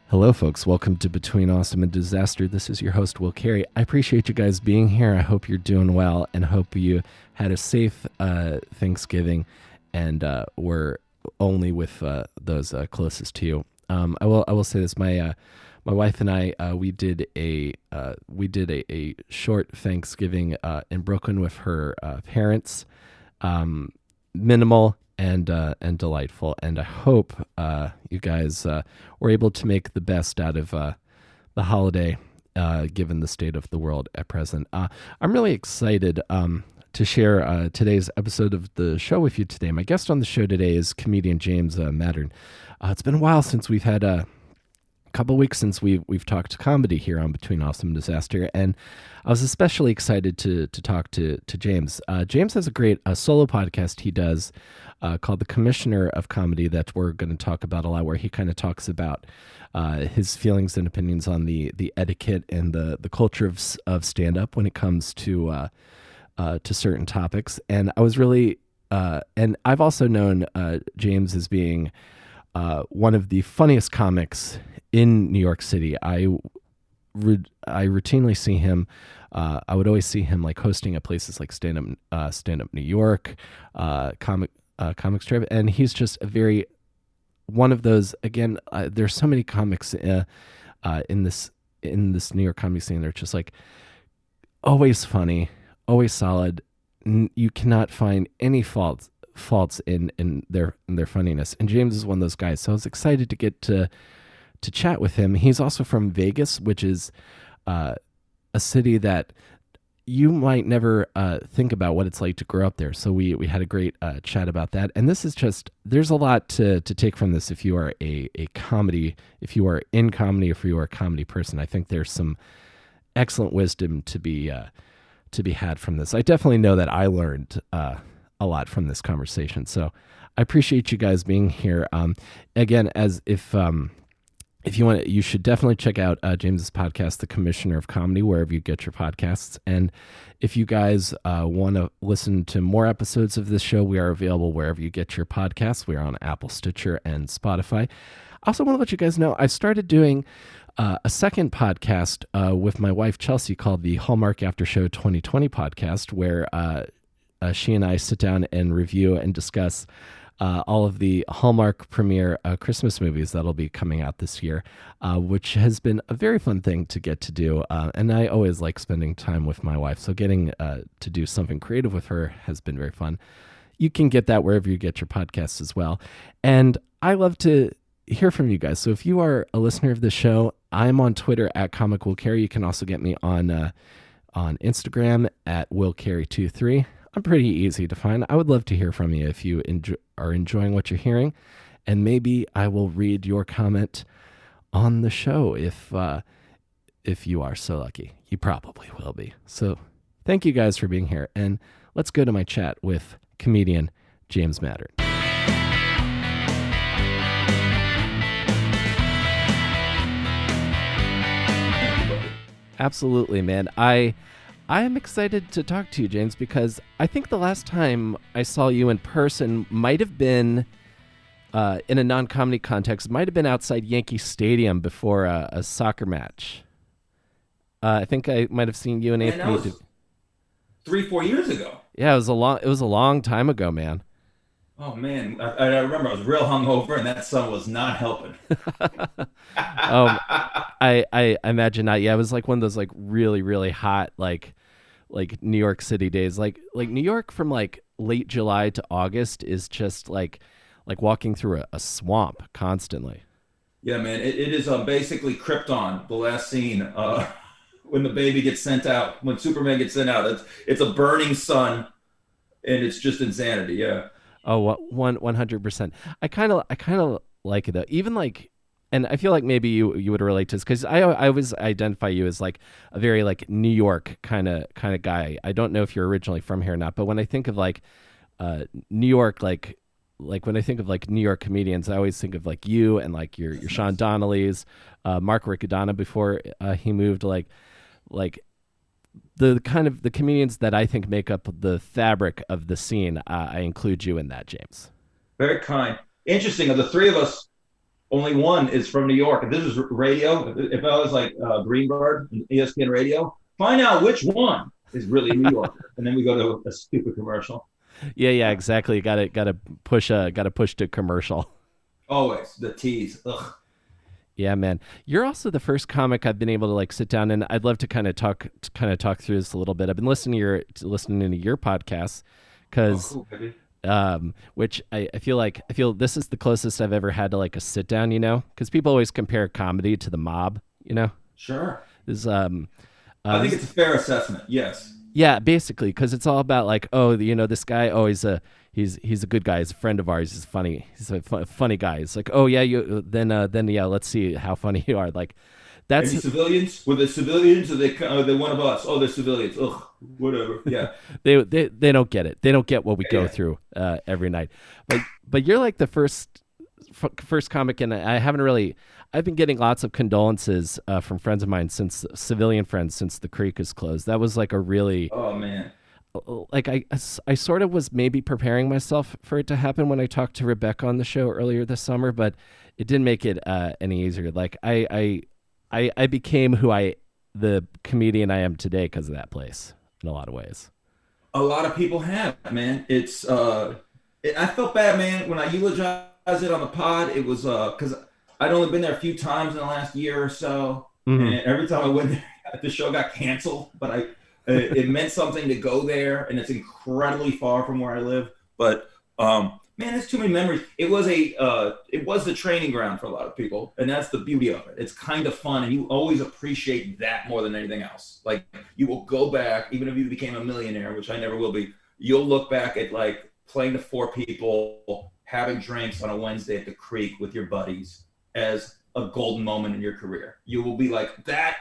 Hello, folks. Welcome to Between Awesome and Disaster. This is your host, Will Carey. I appreciate you guys being here. I hope you're doing well and hope you had a safe Thanksgiving and were only with those closest to you. I will say this: my wife and I we did a short Thanksgiving in Brooklyn with her parents. Minimal and delightful. And I hope you guys were able to make the best out of the holiday, given the state of the world at present. I'm really excited to share today's episode of the show with you today. My guest on the show today is comedian James Mattern. It's been a while since we've had couple weeks since we've talked comedy here on Between Awesome and Disaster, and I was especially excited to talk to James. James has a great solo podcast he does called The Commissioner of Comedy that we're going to talk about a lot, where he kind of talks about his feelings and opinions on the etiquette and the culture of stand-up when it comes to certain topics. And I was really and I've also known James as being one of the funniest comics in New York City. I routinely see him. I would always see him like hosting at places like Stand Up New York, Comics Trip, and he's just a very one of those. Again, there's so many comics in this New York comedy scene. They're just like always funny, always solid. You cannot find any faults in their funniness. And James is one of those guys. So I was excited to get to chat with him. He's also from Vegas, which is a city that you might never think about what it's like to grow up there. So we had a great chat about that. And this is just, there's a lot to take from this if you are a comedy, if you are in comedy, if you are a comedy person. I think there's some excellent wisdom to be had from this. I definitely know that I learned a lot from this conversation. So I appreciate you guys being here. Again, as if you want, you should definitely check out James's podcast, The Commissioner of Comedy, wherever you get your podcasts. And if you guys want to listen to more episodes of this show, we are available wherever you get your podcasts. We are on Apple, Stitcher, and Spotify. I also want to let you guys know I started doing a second podcast with my wife, Chelsea, called the Hallmark After Show 2020 podcast, where she and I sit down and review and discuss all of the Hallmark premiere Christmas movies that'll be coming out this year, which has been a very fun thing to get to do. And I always like spending time with my wife, so getting to do something creative with her has been very fun. You can get that wherever you get your podcasts as well. And I love to hear from you guys. So if you are a listener of the show, I'm on Twitter at Comic Will Carey. You can also get me on Instagram at WillCarey23. I'm pretty easy to find. I would love to hear from you if you are enjoying what you're hearing, and maybe I will read your comment on the show if you are so lucky. You probably will be. So thank you guys for being here, and let's go to my chat with comedian James Mattern. Absolutely, man. I'm excited to talk to you, James, because I think the last time I saw you in person might have been in a non-comedy context, might have been outside Yankee Stadium before a soccer match. I think I might have seen you and Anthony. That was 3-4 years ago. Yeah, it was a long time ago, man. Oh man, I remember I was real hungover, and that sun was not helping. Oh, I imagine not. Yeah, it was like one of those like really really hot like New York City days. Like New York from like late July to August is just like walking through a swamp constantly. Yeah, man, it is basically Krypton. The last scene, when the baby gets sent out, when Superman gets sent out, it's a burning sun, and it's just insanity. Yeah. Oh, 100%. I kind of like it though. Even like, and I feel like maybe you would relate to this because I always identify you as like a very like New York kind of guy. I don't know if you're originally from here or not, but when I think of like New York, like when I think of like New York comedians, I always think of like you and like your Sean Donnelly's, Mark Riccadonna before he moved, like the kind of the comedians that I think make up the fabric of the scene. I include you in that, James. Very kind. Interesting. Of the three of us, only one is from New York. If this was radio, if I was like Greenberg, ESPN Radio, find out which one is really a New Yorker, and then we go to a stupid commercial. Yeah, yeah, exactly. Got to push to commercial. Always the tease. Ugh. Yeah, man. You're also the first comic I've been able to like sit down and I'd love to kind of talk through this a little bit. I've been listening to your podcasts Oh, because cool, baby. which I feel this is the closest I've ever had to like a sit down, because people always compare comedy to the mob, Sure. This I think this it's a fair assessment. Yes. Yeah, basically, because it's all about like, oh, this guy, oh, he's a good guy, he's a friend of ours, he's a funny guy. It's like, oh yeah, you then yeah, let's see how funny you are. Like, Any that's civilians? Were they civilians? Or they one of us? Oh, they're civilians. Ugh. Whatever. Yeah. they don't get it. They don't get what we Yeah. go Yeah. through every night. But you're like the first comic, and I haven't really. I've been getting lots of condolences from friends of mine since civilian friends since the creek is closed. That was like a really Oh man. like I sort of was maybe preparing myself for it to happen when I talked to Rebecca on the show earlier this summer, but it didn't make it any easier. Like I became the comedian I am today because of that place in a lot of ways. A lot of people have, man. I felt bad, man, when I eulogized it on the pod. It was because I'd only been there a few times in the last year or so, and Hmm. every time I went there, the show got canceled. But it meant something to go there, and it's incredibly far from where I live. But man, there's too many memories. It was the training ground for a lot of people, and that's the beauty of it. It's kind of fun, and you always appreciate that more than anything else. Like you will go back, even if you became a millionaire, which I never will be. You'll look back at like playing to four people, having drinks on a Wednesday at the creek with your buddies as a golden moment in your career. You will be like that.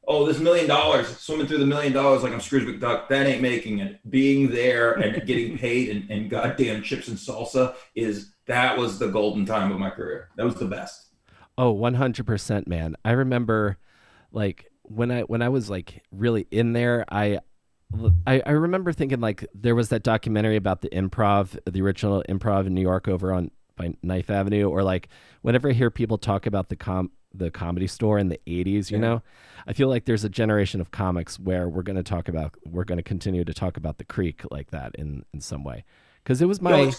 Oh, this $1 million, swimming through the $1 million like I'm Scrooge McDuck, that ain't making it. Being there and getting paid and goddamn chips and salsa that was the golden time of my career. That was the best. Oh, 100%, man. I remember like when I was like really in there, I remember thinking like there was that documentary about the original improv in New York over on by Knife Avenue, or like whenever I hear people talk about the Comedy Store in the 80s, Yeah. I feel like there's a generation of comics where we're going to continue to talk about the Creek like that in some way. Cuz it was Yo, my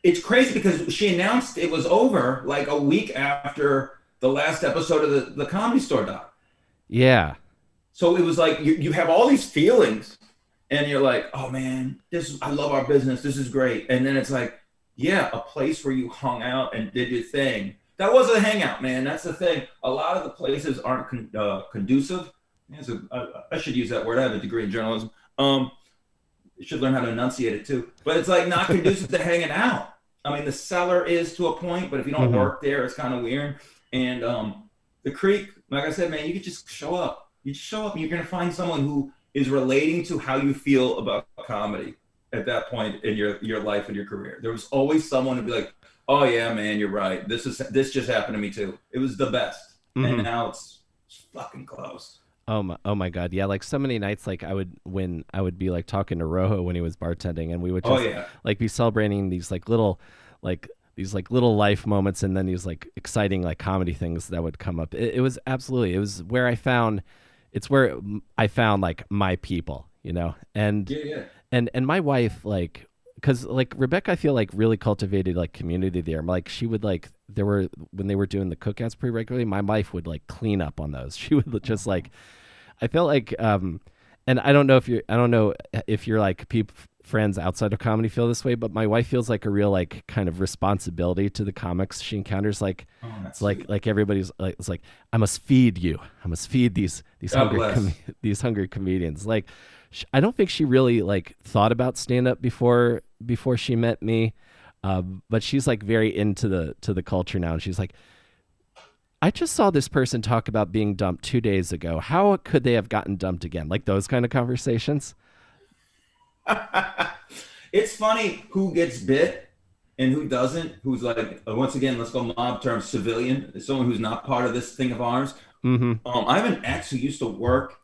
it's crazy because she announced it was over like a week after the last episode of the Comedy Store doc. yeah. So it was like you have all these feelings and you're like, oh man, I love our business. This is great. And then it's like, yeah, a place where you hung out and did your thing. That was a hangout, man. That's the thing. A lot of the places aren't conducive. I should use that word. I have a degree in journalism. You should learn how to enunciate it too. But it's like not conducive to hanging out. I mean, the cellar is to a point, but if you don't Mhm. work there, it's kind of weird. And the creek, like I said, man, you could just show up. You just show up, and you're gonna find someone who is relating to how you feel about comedy at that point in your life and your career. There was always someone to be like, "Oh yeah, man, you're right. This just happened to me too." It was the best, and Mhm. now it's fucking close. Oh my god. Yeah, like so many nights like I would be like talking to Rojo when he was bartending, and we would Oh just yeah, like be celebrating like these like little life moments, and then these like exciting like comedy things that would come up. It was absolutely, it was where I found like my people, and yeah, yeah. my wife, like, because like Rebecca, I feel like really cultivated like community there. Like she would like there were when they were doing the cookouts pretty regularly, my wife would like clean up on those. She would just like, I felt like and I don't know if you're like friends outside of comedy feel this way, but my wife feels like a real like kind of responsibility to the comics she encounters. Like Oh, it's that's like sweet. everybody's like, it's like, I must feed you. I must feed these God bless. these hungry comedians. Like I don't think she really like thought about stand up before she met me. But she's like very into the culture now, and she's like, I just saw this person talk about being dumped 2 days ago. How could they have gotten dumped again? Like those kind of conversations. It's funny who gets bit and who doesn't. Who's like once again, let's go mob term civilian. Someone who's not part of this thing of ours. Mm-hmm. I have an ex who used to work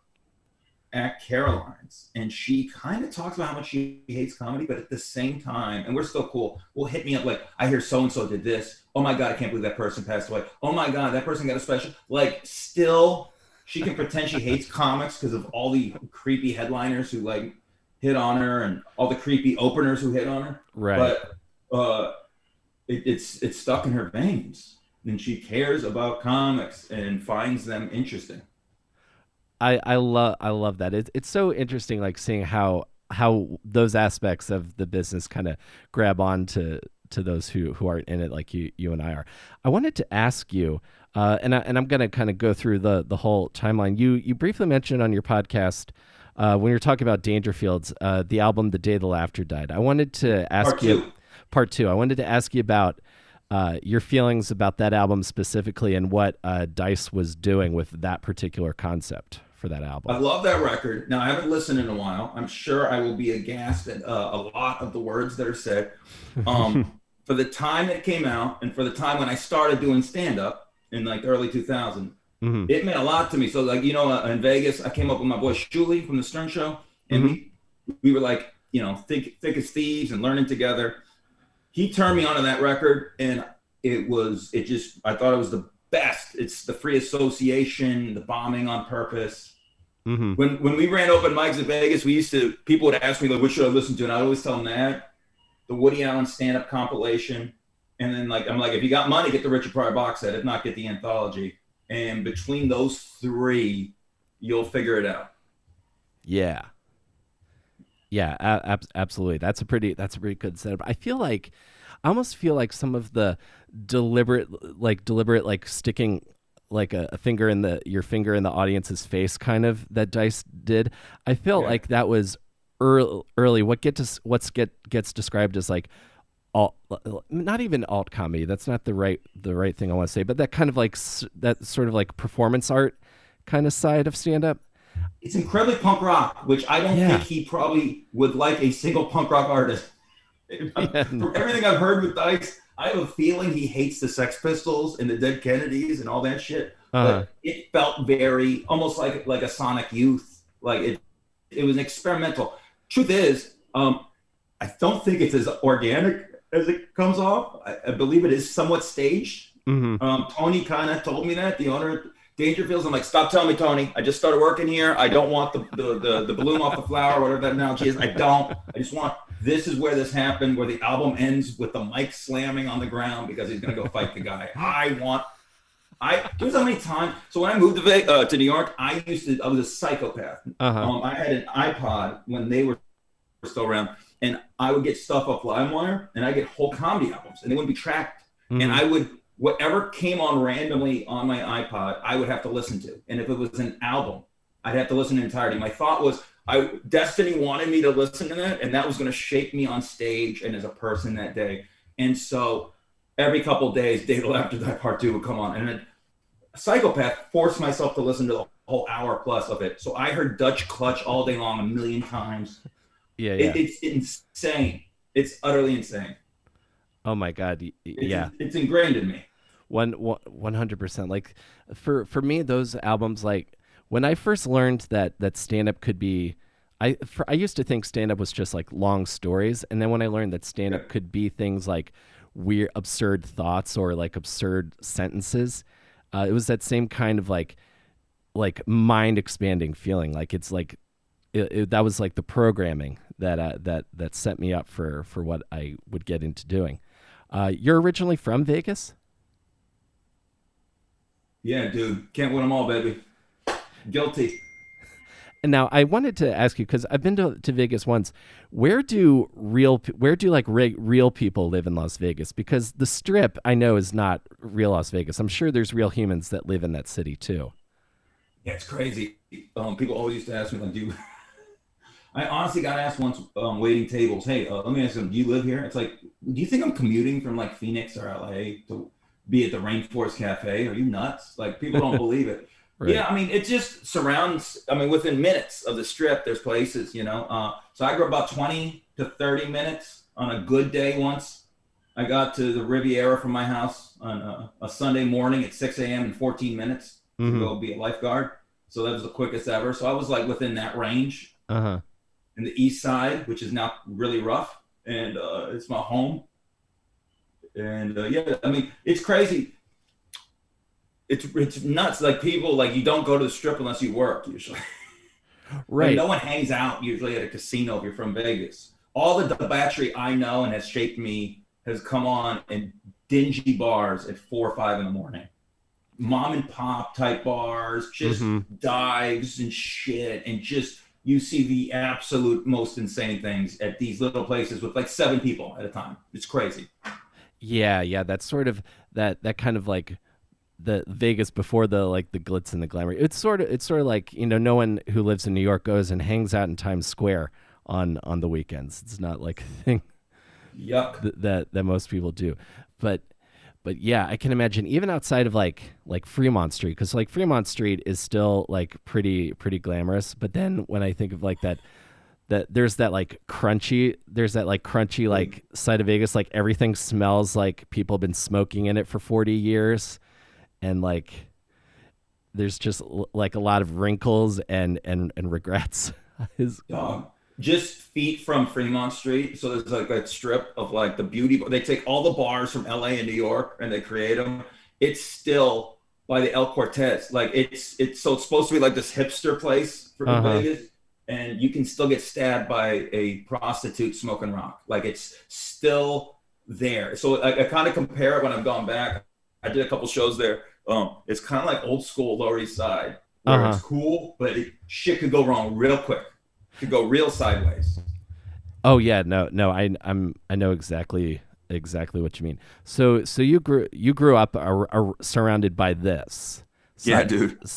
at Caroline's, and she kind of talks about how much she hates comedy, but at the same time, and we're still cool, will hit me up like, I hear so and so did this. Oh my God, I can't believe that person passed away. Oh my God, that person got a special. Like, still, she can pretend she hates comics because of all the creepy headliners who like hit on her and all the creepy openers who hit on her. Right. But it's stuck in her veins, and she cares about comics and finds them interesting. I love that. It's so interesting, like seeing how those aspects of the business kind of grab on to those who aren't in it, like you and I are. I wanted to ask you, and I'm gonna kind of go through the whole timeline. You briefly mentioned on your podcast when you're talking about Dangerfields, the album "The Day the Laughter Died." I wanted to ask you part two. I wanted to ask you about your feelings about that album specifically, and what Dice was doing with that particular concept for that album. I love that record. Now, I haven't listened in a while. I'm sure I will be aghast at a lot of the words that are said. For the time it came out, and for the time when I started doing stand-up in like the early 2000s, it meant a lot to me. So, like, in Vegas, I came up with my boy Shuli from the Stern Show, and we were like, thick as thieves and learning together. He turned me onto that record, and I thought it was the best. It's the free association, the bombing on purpose. When we ran open mics in Vegas, people would ask me, like, what should I listen to? And I'd always tell them that, the Woody Allen stand-up compilation. And then I'm like, if you got money, get the Richard Pryor box set. If not, get the anthology. And between those three, you'll figure it out. Yeah. Yeah, absolutely. That's a pretty good setup. I almost feel like some of the deliberate like sticking like a finger in your finger in the audience's face kind of that Dice did. I felt like that was early. What gets described as like alt, not even alt comedy. That's not the right thing I want to say, but that kind of like that sort of like performance art kind of side of stand up. It's incredibly punk rock, which I don't think he probably would like a single punk rock artist. From everything I've heard with Dice, I have a feeling he hates the Sex Pistols and the Dead Kennedys and all that shit. But it felt very almost like a Sonic Youth. Like it was experimental. Truth is, I don't think it's as organic as it comes off. I believe it is somewhat staged. Tony kind of told me that, the owner Dangerfields. I'm like, stop telling me, Tony. I just started working here. I don't want the bloom off the flower, whatever that analogy is. I just want, this is where this happened, where the album ends with the mic slamming on the ground because he's going to go fight the guy. Here's how many times. So when I moved to New York, I was a psychopath. I had an iPod when they were still around, and I would get stuff off LimeWire, and I get whole comedy albums, and they wouldn't be tracked. And I would, whatever came on randomly on my iPod, I would have to listen to. And if it was an album, I'd have to listen in entirety. My thought was, Destiny wanted me to listen to that, and that was going to shape me on stage and as a person that day. And so every couple of days, Day the Laughter Die Part 2 would come on. And then Psychopath forced myself to listen to the whole hour plus of it. So I heard Dutch Clutch all day long 1,000,000 times. It's insane. It's utterly insane. Oh my God. It's ingrained in me. 100%. Like for me, those albums, like when I first learned that stand-up could be, I used to think stand-up was just like long stories. And then when I learned that stand-up could be things like weird, absurd thoughts or like absurd sentences, it was that same kind of like mind expanding feeling. Like it's like, that was like the programming that set me up for what I would get into doing. You're originally from Vegas? Yeah, dude. Can't win them all, baby. Guilty. And now I wanted to ask you, because I've been to Vegas once. Where do real people live in Las Vegas? Because the Strip, I know, is not real Las Vegas. I'm sure there's real humans that live in that city too. Yeah, it's crazy. People always used to ask me, like, I honestly got asked once, waiting tables, hey, let me ask them, do you live here? It's like, do you think I'm commuting from like Phoenix or LA to be at the Rainforest Cafe? Are you nuts? Like, people don't believe it. Right. Yeah, I mean, it just surrounds, within minutes of the Strip, there's places, So I grew about 20 to 30 minutes on a good day once. I got to the Riviera from my house on a Sunday morning at 6 a.m. in 14 minutes to go be a lifeguard. So that was the quickest ever. So I was like within that range. Uh-huh. In the East Side, which is now really rough, and it's my home. And yeah, I mean, it's crazy. It's nuts. Like people, like you don't go to the strip unless you work usually. Like Right. no one hangs out usually at a casino if you're from Vegas. All the debauchery I know and has shaped me has come on in dingy bars at 4 or 5 in the morning. Mom and pop type bars, just Mm-hmm. dives and shit, and just you see the absolute most insane things at these little places with like 7 people at a time. It's crazy. Yeah, yeah. That's sort of that kind of like the Vegas before the like the glitz and the glamour. It's sort of like, no one who lives in New York goes and hangs out in Times Square on the weekends. It's not like a thing Yuck. that most people do. But but yeah, I can imagine even outside of like Fremont Street, because like Fremont Street is still like pretty glamorous. But then when I think of like that there's that crunchy like side of Vegas, like everything smells like people have been smoking in it for 40 years, and like there's just like a lot of wrinkles and regrets. Is Dog. Just feet from Fremont Street. So there's like a strip of like the beauty. They take all the bars from LA and New York and they create them. It's still by the El Cortez. Like it's supposed to be like this hipster place in uh-huh. Vegas, and you can still get stabbed by a prostitute smoking rock. Like it's still there. So I kind of compare it when I've gone back. I did a couple shows there. It's kind of like old school Lower East Side, where it's Uh-huh. cool, but shit could go wrong real quick. Could go real sideways. Oh yeah, no, I know exactly what you mean. So you grew up surrounded by this Yeah, side dude.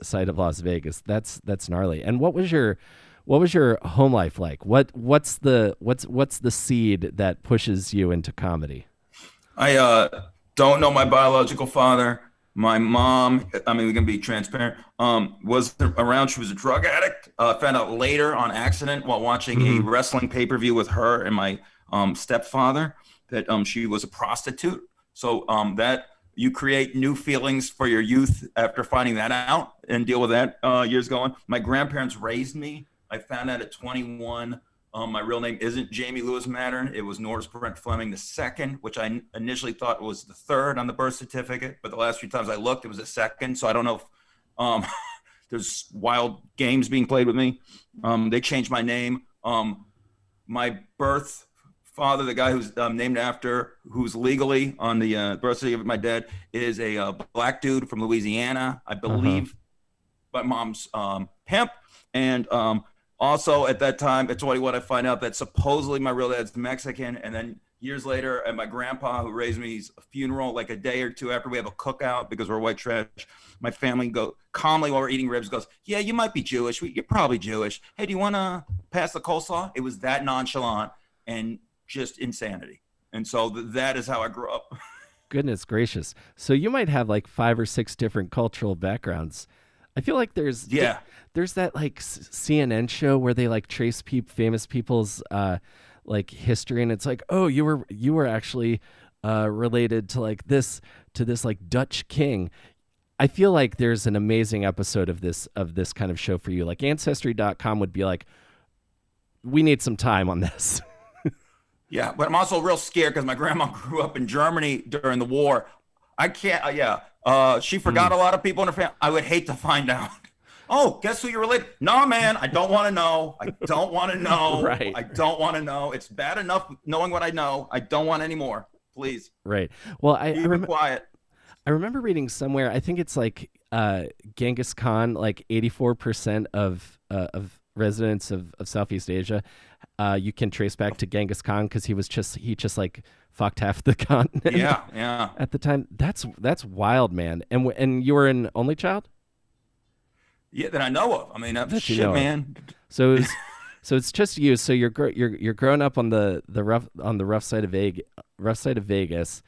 side of Las Vegas. That's gnarly. And what was your home life like? What's the seed that pushes you into comedy? I don't know my biological father. My mom, I mean, we can be transparent, was around. She was a drug addict. Found out later on accident while watching a Mm-hmm. wrestling pay-per-view with her and my stepfather that she was a prostitute. So that you create new feelings for your youth after finding that out and deal with that years going. My grandparents raised me. I found out at 21. My real name isn't Jamie Lewis Mattern. It was Norris Brent Fleming the second, which I initially thought was the third on the birth certificate. But the last few times I looked, it was the second. So I don't know if um, there's wild games being played with me. They changed my name. My birth father, the guy who's named after, who's legally on the birth certificate of my dad, is a black dude from Louisiana, I Uh-huh. believe. My mom's pimp, and also at that time at 21 I find out that supposedly my real dad's Mexican, and then years later at my grandpa who raised me's funeral, like a day or two after we have a cookout because we're white trash, my family go calmly while we're eating ribs goes, yeah, you might be Jewish, you're probably Jewish, hey, do you want to pass the coleslaw? It was that nonchalant and just insanity. And so that is how I grew up. Goodness gracious. So you might have like five or six different cultural backgrounds. I feel like Yeah. there's that like CNN show where they like trace famous people's like history, and it's like, "Oh, you were actually related to this like Dutch king." I feel like there's an amazing episode of this kind of show for you. Like ancestry.com would be like, "We need some time on this." Yeah, but I'm also real scared because my grandma grew up in Germany during the war. I can't. Yeah, she forgot Mm, a lot of people in her family. I would hate to find out. Oh, guess who you're related? No, man, I don't want to know. I don't want to know. right. I don't want to know. It's bad enough knowing what I know. I don't want any more. Please Right. Well, keep it quiet. I remember reading somewhere. I think it's like Genghis Khan. Like 84% of residents of Southeast Asia, you can trace back to Genghis Khan because he just like fucked half the continent Yeah, yeah, at the time. That's wild, man. And you were an only child yeah. That I know of. I mean, that you shit, know of. man. So it's just you. So you're growing up on the rough side of Vegas.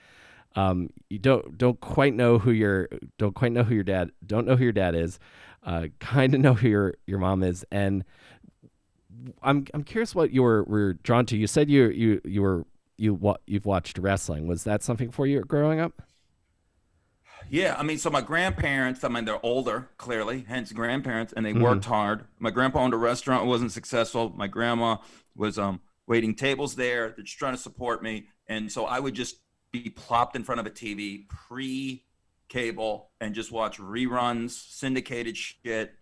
You don't quite know who your don't quite know who your dad don't know who your dad is, kind of know who your mom is, and I'm curious what were drawn to. You said you've watched wrestling. Was that something for you growing up? Yeah, I mean, so my grandparents, I mean, they're older, clearly, hence grandparents, and they Hmm. worked hard. My grandpa owned a restaurant, wasn't successful. My grandma was waiting tables there. They're just trying to support me. And so I would just be plopped in front of a TV pre-cable and just watch reruns, syndicated shit,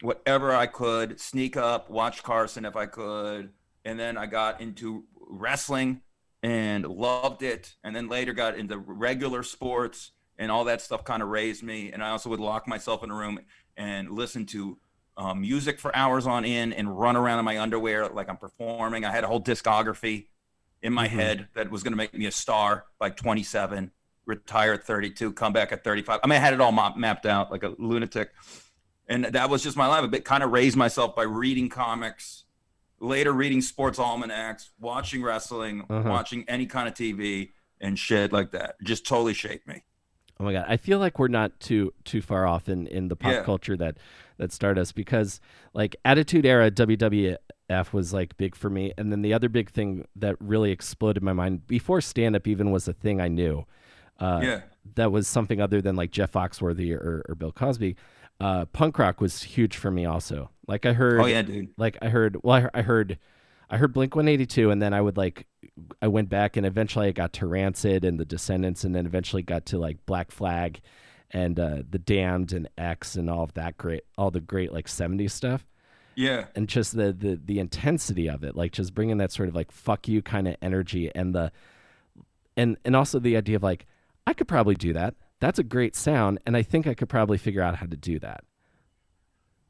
whatever I could, sneak up, watch Carson if I could. And then I got into wrestling and loved it. And then later got into regular sports, and all that stuff kind of raised me. And I also would lock myself in a room and listen to music for hours on end and run around in my underwear like I'm performing. I had a whole discography in my Hmm. head that was going to make me a star by 27, retire at 32, come back at 35. I mean, I had it all mapped out like a lunatic. And that was just my life. A bit kind of raised myself by reading comics, later reading sports almanacs, watching wrestling, Uh-huh. watching any kind of TV and shit like that. It just totally shaped me. Oh my god, I feel like we're not too far off in the pop Yeah. culture that started us, because like Attitude Era WWF was like big for me, and then the other big thing that really exploded my mind before stand up even was a thing I knew. Uh, Yeah. that was something other than like Jeff Foxworthy or Bill Cosby. Punk rock was huge for me also. Like I Oh heard, yeah, dude. like I heard, well, I heard Blink 182, and then I went back, and eventually I got to Rancid and the Descendants, and then eventually got to like Black Flag and the Damned and X and all the great like 70s stuff. Yeah. And just the intensity of it, like just bringing that sort of like fuck you kind of energy, and and also the idea of like, I could probably do that. That's a great sound, and I think I could probably figure out how to do that.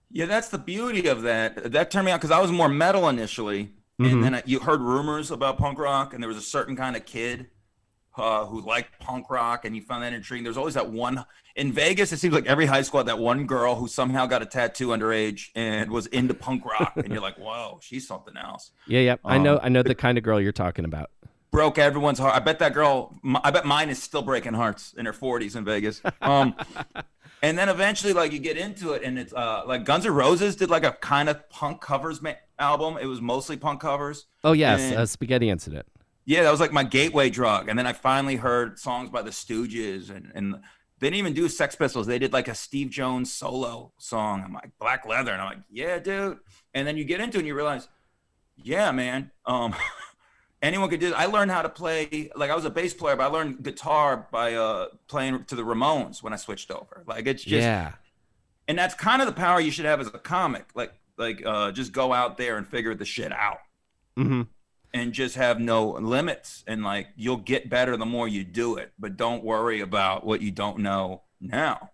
Yeah, that's the beauty of that. That turned me on because I was more metal initially, and Mm-hmm. then you heard rumors about punk rock, and there was a certain kind of kid who liked punk rock, and you found that intriguing. There's always that one in Vegas. It seems like every high school had that one girl who somehow got a tattoo underage and was into punk rock, and you're like, whoa, she's something else. Yeah, yeah. Um, I know the it kind of girl you're talking about. broke everyone's heart. I bet that girl. I bet mine is still breaking hearts in her 40s in Vegas. And then eventually, like you get into it, and it's like Guns N' Roses did like a kind of punk covers album. It was mostly punk covers, Oh yes, and Spaghetti Incident. yeah, that was like my gateway drug. And then I finally heard songs by the Stooges, and they didn't even do Sex Pistols. They did like a Steve Jones solo song. I'm like Black Leather, and I'm like, yeah, dude. And then you get into it, and you realize, yeah, man. Anyone could do it. I learned how to play, like I was a bass player, but I learned guitar by playing to the Ramones when I switched over. Like it's just, Yeah. and that's kind of the power you should have as a comic. Like just go out there and figure the shit out Mm-hmm. and just have no limits. And like you'll get better the more you do it, but don't worry about what you don't know now.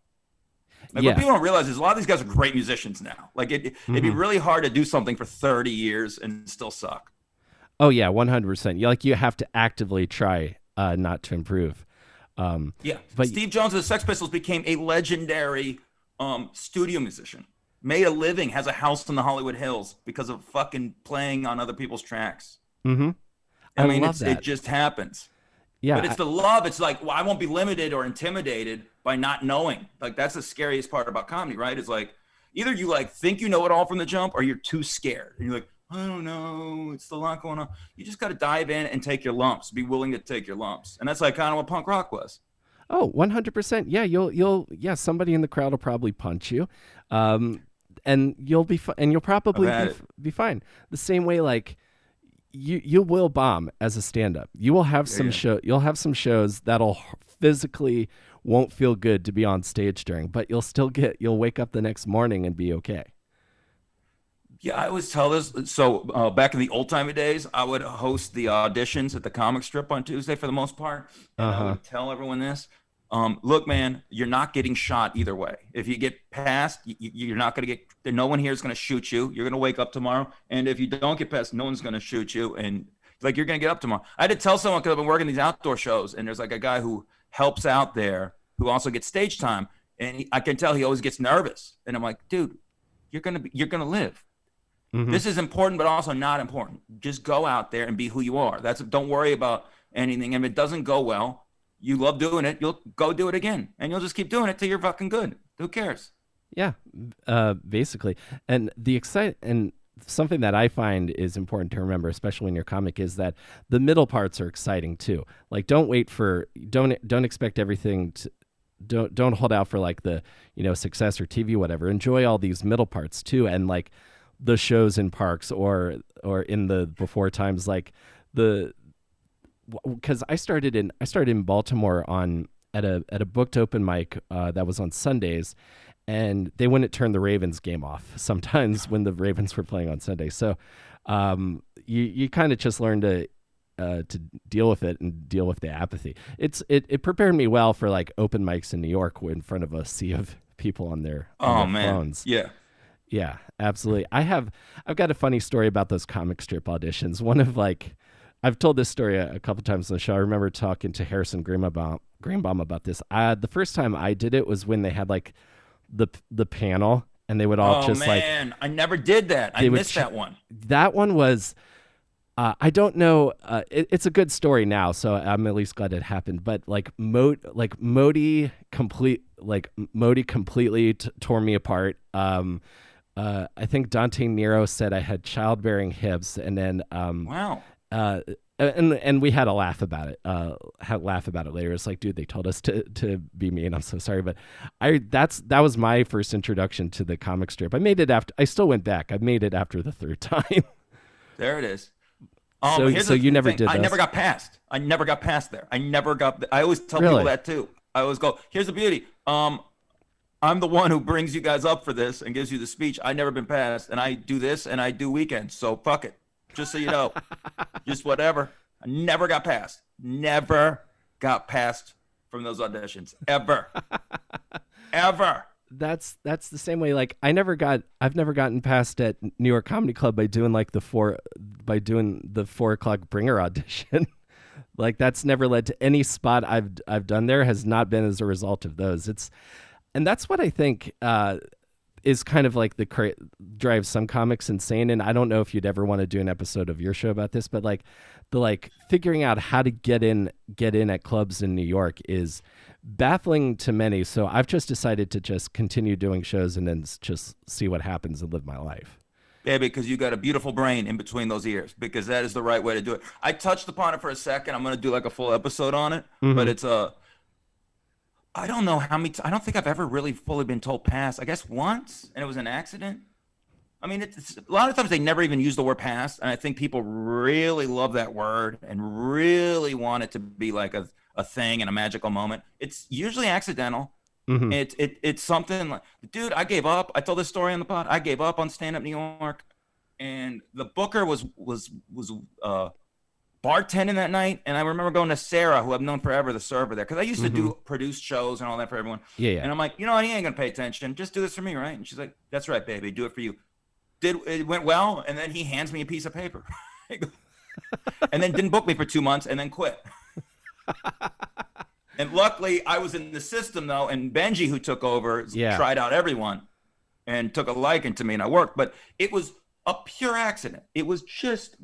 Like what Yeah. people don't realize is a lot of these guys are great musicians now. Like it'd be Mm-hmm. really hard to do something for 30 years and still suck. Oh yeah, 100%. You like you have to actively try not to improve. Yeah, But Steve Jones of the Sex Pistols became a legendary studio musician. Made a living, has a house in the Hollywood Hills because of fucking playing on other people's tracks. mm-hmm. I I mean, love it that. just happens. But Yeah. it's the love. It's like, well, I won't be limited or intimidated by not knowing. Like that's the scariest part about comedy, right? It's like either you like think you know it all from the jump, or you're too scared, and you're like, I don't know, it's a lot going on. You just got to dive in and take your lumps. Be willing to take your lumps, and that's like kind of what punk rock was. Oh, 100%. Yeah, yeah, somebody in the crowd will probably punch you. Um and you'll be and you'll I've probably had it. be fine. The same way like you will bomb as a stand-up. You will have Yeah, some yeah. you'll have some shows that'll physically won't feel good to be on stage during, but you'll wake up the next morning and be okay. Yeah, I always tell this. So back in the old timey days, I would host the auditions at the comic strip on Tuesday for the most part, and I Uh-huh. would tell everyone this. Look, man, you're not getting shot either way. If you get past, you're not going to get. No one here is going to shoot you. You're going to wake up tomorrow, and if you don't get past, no one's going to shoot you, and like you're going to get up tomorrow. I had to tell someone because I've been working these outdoor shows, and there's like a guy who helps out there who also gets stage time, and I can tell he always gets nervous, and I'm like, dude, you're gonna live. Mhm. This is important, but also not important. Just go out there and be who you are. Don't worry about anything. And if it doesn't go well, you love doing it. You'll go do it again, and you'll just keep doing it till you're fucking good. Who cares? Yeah, basically. And the excite and something that I find is important to remember, especially when you're a comic, is that the middle parts are exciting too. Like, don't expect everything to. don't hold out for like the, success or TV, whatever. Enjoy all these middle parts too, and like the shows in parks or in the before times, like the because I started in Baltimore on at a booked open mic that was on Sundays, and they wouldn't turn the Ravens game off sometimes when the Ravens were playing on Sunday. So you kind of just learn to deal with it and deal with the apathy. It prepared me well for like open mics in New York in front of a sea of people on Oh their man, phones. yeah. Yeah, absolutely. I've got a funny story about those comic strip auditions. One of like, I've told this story a couple times on the show. I remember talking to Harrison Greenbaum about this. The first time I did it was when they had like the panel, and they would all Oh just like man, I never did that. I they would missed that one. that one was I don't know. It's a good story now, so I'm at least glad it happened. But like Modi completely tore me apart. I think Dante Nero said I had childbearing hips, and then Wow. and we had a laugh about it. Laugh about it later. It's like, dude, they told us to be mean. I'm so sorry, but that was my first introduction to the comic strip. I made it after. I still went back. I made it after the third time. There it is. So Here's so the you never thing. did I those? never got past. I never got past there. I never got. I always tell people Really? that too. I always go, here's the beauty. I'm the one who brings you guys up for this and gives you the speech. I never been past, and I do this and I do weekends. So fuck it. Just so you know, just whatever. I never got past. Never got past from those auditions ever, ever. That's the same way. Like I've never gotten past at New York Comedy Club by doing like by doing the 4 o'clock bringer audition. Like that's never led to any spot I've done there has not been as a result of those. And that's what I think is kind of like drives some comics insane. And I don't know if you'd ever want to do an episode of your show about this, but like figuring out how to get in at clubs in New York is baffling to many. So I've just decided to just continue doing shows and then just see what happens and live my life. Yeah, because you got a beautiful brain in between those ears, because that is the right way to do it. I touched upon it for a second. I'm going to do like a full episode on it, but it's I don't know how many, I don't think I've ever really fully been told pass. I guess once, and it was an accident. I mean, it's a lot of times they never even use the word pass, and I think people really love that word and really want it to be like a thing and a magical moment. It's usually accidental. Mm-hmm. It's something like, dude, I gave up. I told this story on the pod. I gave up on stand up New York, and the booker was bartending that night. And I remember going to Sarah, who I've known forever, the server there, because I used to do produced shows and all that for everyone. Yeah. And I'm like, you know what? He ain't gonna pay attention. Just do this for me, right? And she's like, that's right, baby. Do it for you. It went well, and then he hands me a piece of paper, and then didn't book me for 2 months, and then quit. And luckily, I was in the system though, and Benji, who took over, tried out everyone, and took a liking to me, and I worked. But it was a pure accident. It was just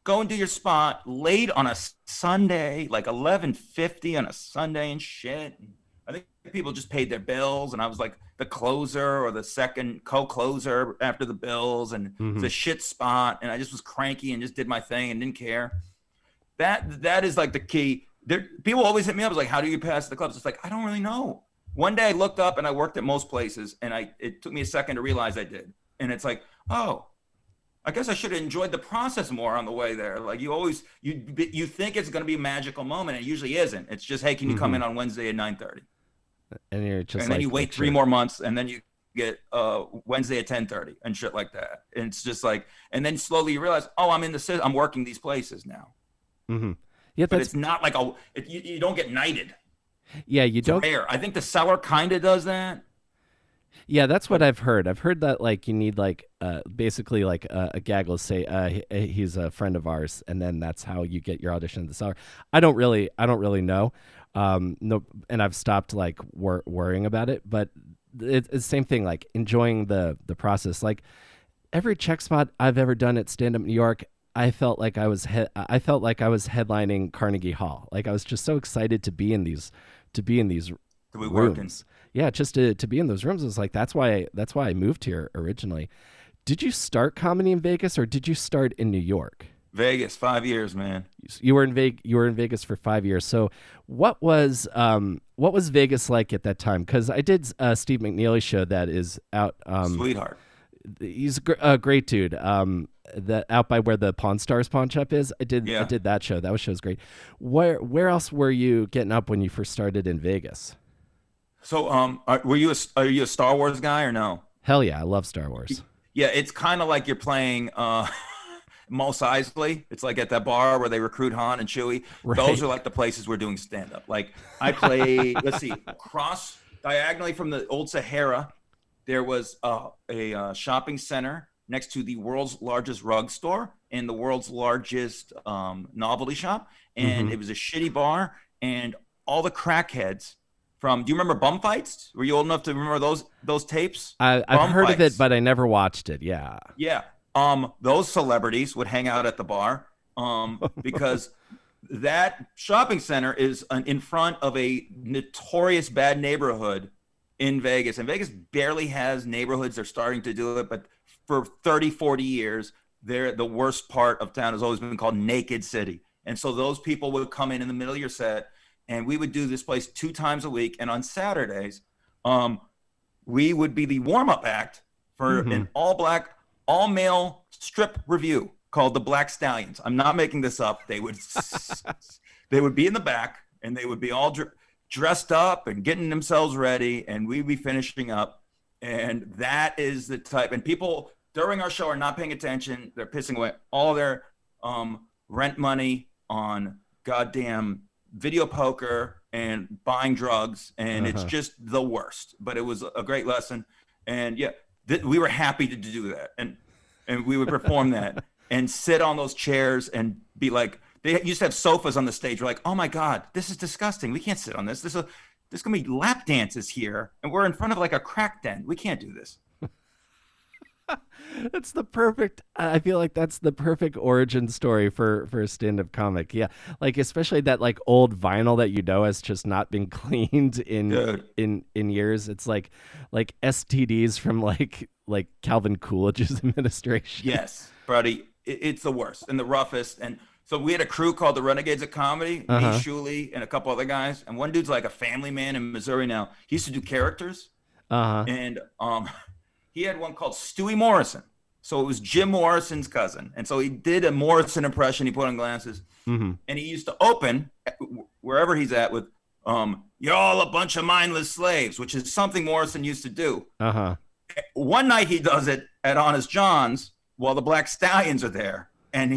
go and do your spot late on a Sunday, like 11:50 on a Sunday and shit. I think people just paid their bills, and I was like the closer or the second co-closer after the bills, and it was a shit spot, and I just was cranky and just did my thing and didn't care. That is like the key. People always hit me up, like, how do you pass the clubs? It's like, I don't really know. One day I looked up and I worked at most places, and it took me a second to realize I did. And it's like, oh, I guess I should have enjoyed the process more on the way there. Like you think it's going to be a magical moment. And it usually isn't. It's just, hey, can you come in on Wednesday at 9:30? And you're just and then you wait 3 more months, and then you get Wednesday at 10:30 and shit like that. And it's just like, and then slowly you realize, oh, I'm working these places now. Mm-hmm. Yeah, but it's not like you don't get knighted. Yeah, you don't. Rare. I think the seller kind of does that. Yeah, that's what I've heard. I've heard that like you need like basically like a gaggle to say he's a friend of ours, and then that's how you get your audition at the seller. I don't really know. No, and I've stopped like worrying about it. But it's the same thing. Like enjoying the process. Like every check spot I've ever done at Stand Up New York, I felt like I was headlining Carnegie Hall. Like I was just so excited to be in these rooms. Yeah, just to be in those rooms. Was like that's why I moved here originally. Did you start comedy in Vegas or did you start in New York? Vegas, 5 years, man. You were in Vegas for 5 years. So what was Vegas like at that time? Because I did Steve McNeely's show that is out. Sweetheart. He's a great dude. That out by where the Pawn Stars pawn shop is. I Yeah. did that show. That show's great. Where else were you getting up when you first started in Vegas? So, are you a Star Wars guy or no? Hell yeah, I love Star Wars. Yeah, it's kind of like you're playing Mos Eisley. It's like at that bar where they recruit Han and Chewie. Those Right. are like the places we're doing stand up. Like I play, let's see, across diagonally from the old Sahara, there was a shopping center next to the world's largest rug store and the world's largest novelty shop. And Mhm. it was a shitty bar. And all the crackheads from, do you remember Bum Fights? Were you old enough to remember those tapes? I've Bum heard of it, Fights. but I never watched it. Yeah. Yeah. Those celebrities would hang out at the bar because that shopping center is in front of a notorious bad neighborhood in Vegas. And Vegas barely has neighborhoods. They're starting to do it, but for 30, 40 years, the worst part of town has always been called Naked City. And so those people would come in the middle of your set, and we would do this place 2 times a week. And on Saturdays, we would be the warm-up act for an all-black, all-male strip review called the Black Stallions. I'm not making this up. They would be in the back, and they would be all dressed up and getting themselves ready, and we'd be finishing up. And that is the type. And people during our show are not paying attention. They're pissing away all their rent money on goddamn video poker and buying drugs, and it's just the worst. But it was a great lesson, and yeah, we were happy to do that, and we would perform that and sit on those chairs and be like, they used to have sofas on the stage. We're like, oh my god, this is disgusting. We can't sit on this. There's gonna be lap dances here, and we're in front of like a crack den. We can't do this. That's the perfect. I feel like that's the perfect origin story for a stand-up comic. Yeah, like especially that like old vinyl that has just not been cleaned Dude. in years. It's like STDs from like Calvin Coolidge's administration. Yes, buddy, it's the worst and the roughest. And so we had a crew called the Renegades of Comedy, me, Shuli, and a couple other guys. And one dude's like a family man in Missouri now. He used to do characters, and he had one called Stewie Morrison. So it was Jim Morrison's cousin, and so he did a Morrison impression. He put on glasses, and he used to open wherever he's at with "You're all a bunch of mindless slaves," which is something Morrison used to do. One night he does it at Honest John's while the Black Stallions are there, and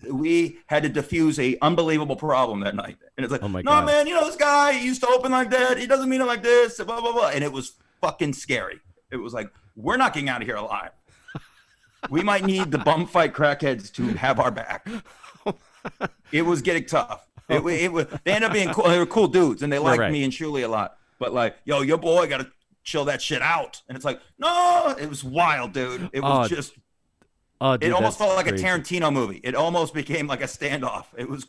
we had to diffuse a unbelievable problem that night. And it's like, Oh my no, God. man, this guy, he used to open like that. He doesn't mean it like this, blah, blah, blah. And it was fucking scary. It was like, we're not getting out of here alive. We might need the bum fight crackheads to have our back. It was getting tough. They ended up being cool. They were cool dudes, and they liked me and Shuli a lot. But like, yo, your boy got to chill that shit out. And it's like, no, it was wild, dude. It was just... Dude, it almost felt like crazy. a Tarantino movie. It almost became like a standoff. It was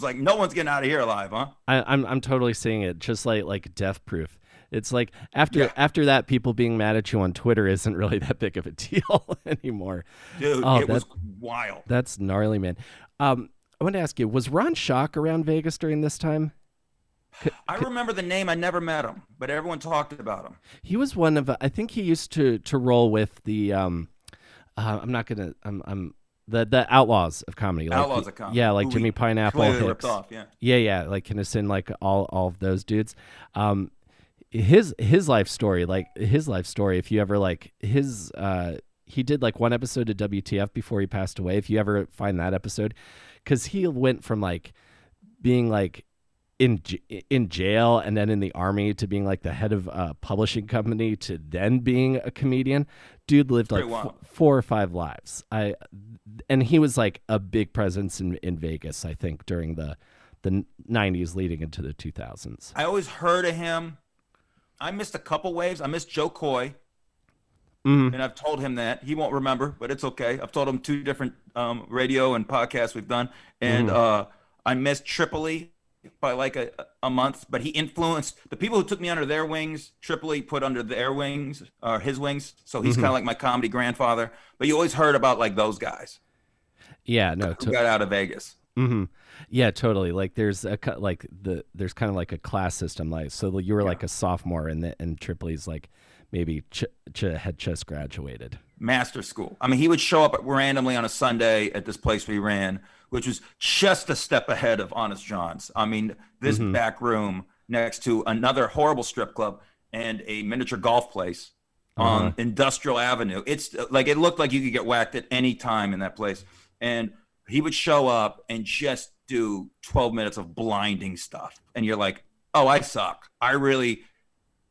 like no one's getting out of here alive, huh? I'm totally seeing it, just like Death Proof. It's like after that, people being mad at you on Twitter isn't really that big of a deal anymore. Dude, it was wild. That's gnarly, man. I want to ask you, was Ron Schock around Vegas during this time? I remember the name. I never met him, but everyone talked about him. He was one of. I think he used to roll with the. I'm not gonna. I'm the Outlaws of Comedy. Like, Outlaws of Comedy. Yeah, like Jimmy Pineapple, Clearly ripped off. Yeah. Yeah, like Kinnison, like all of those dudes. His life story, if you ever like his he did like one episode of WTF before he passed away, if you ever find that episode, because he went from like being like in jail and then in the army to being like the head of a publishing company to then being a comedian. Dude lived like 4 or 5 lives. And he was like a big presence in Vegas, I think, during the 90s leading into the 2000s. I always heard of him. I missed a couple waves. I missed Joe Coy. Mm-hmm. And I've told him that. He won't remember, but it's okay. I've told him 2 different radio and podcasts we've done. And I missed Tripoli by like a month, but he influenced the people who took me under their wings. Tripoli put under their wings, or his wings. So he's kind of like my comedy grandfather. But you always heard about like those guys. Yeah, no, Who got out of Vegas. hmm. Yeah, totally. Like there's there's kind of like a class system. Like so, you were Yeah. like a sophomore, and Tripoli's like maybe had just graduated. Master school. I mean, he would show up randomly on a Sunday at this place we ran, which was just a step ahead of Honest John's. I mean, this Hmm. back room next to another horrible strip club and a miniature golf place Uh huh. on Industrial Avenue. It's like it looked like you could get whacked at any time in that place. And he would show up and just do 12 minutes of blinding stuff. And you're like, oh, I suck. I really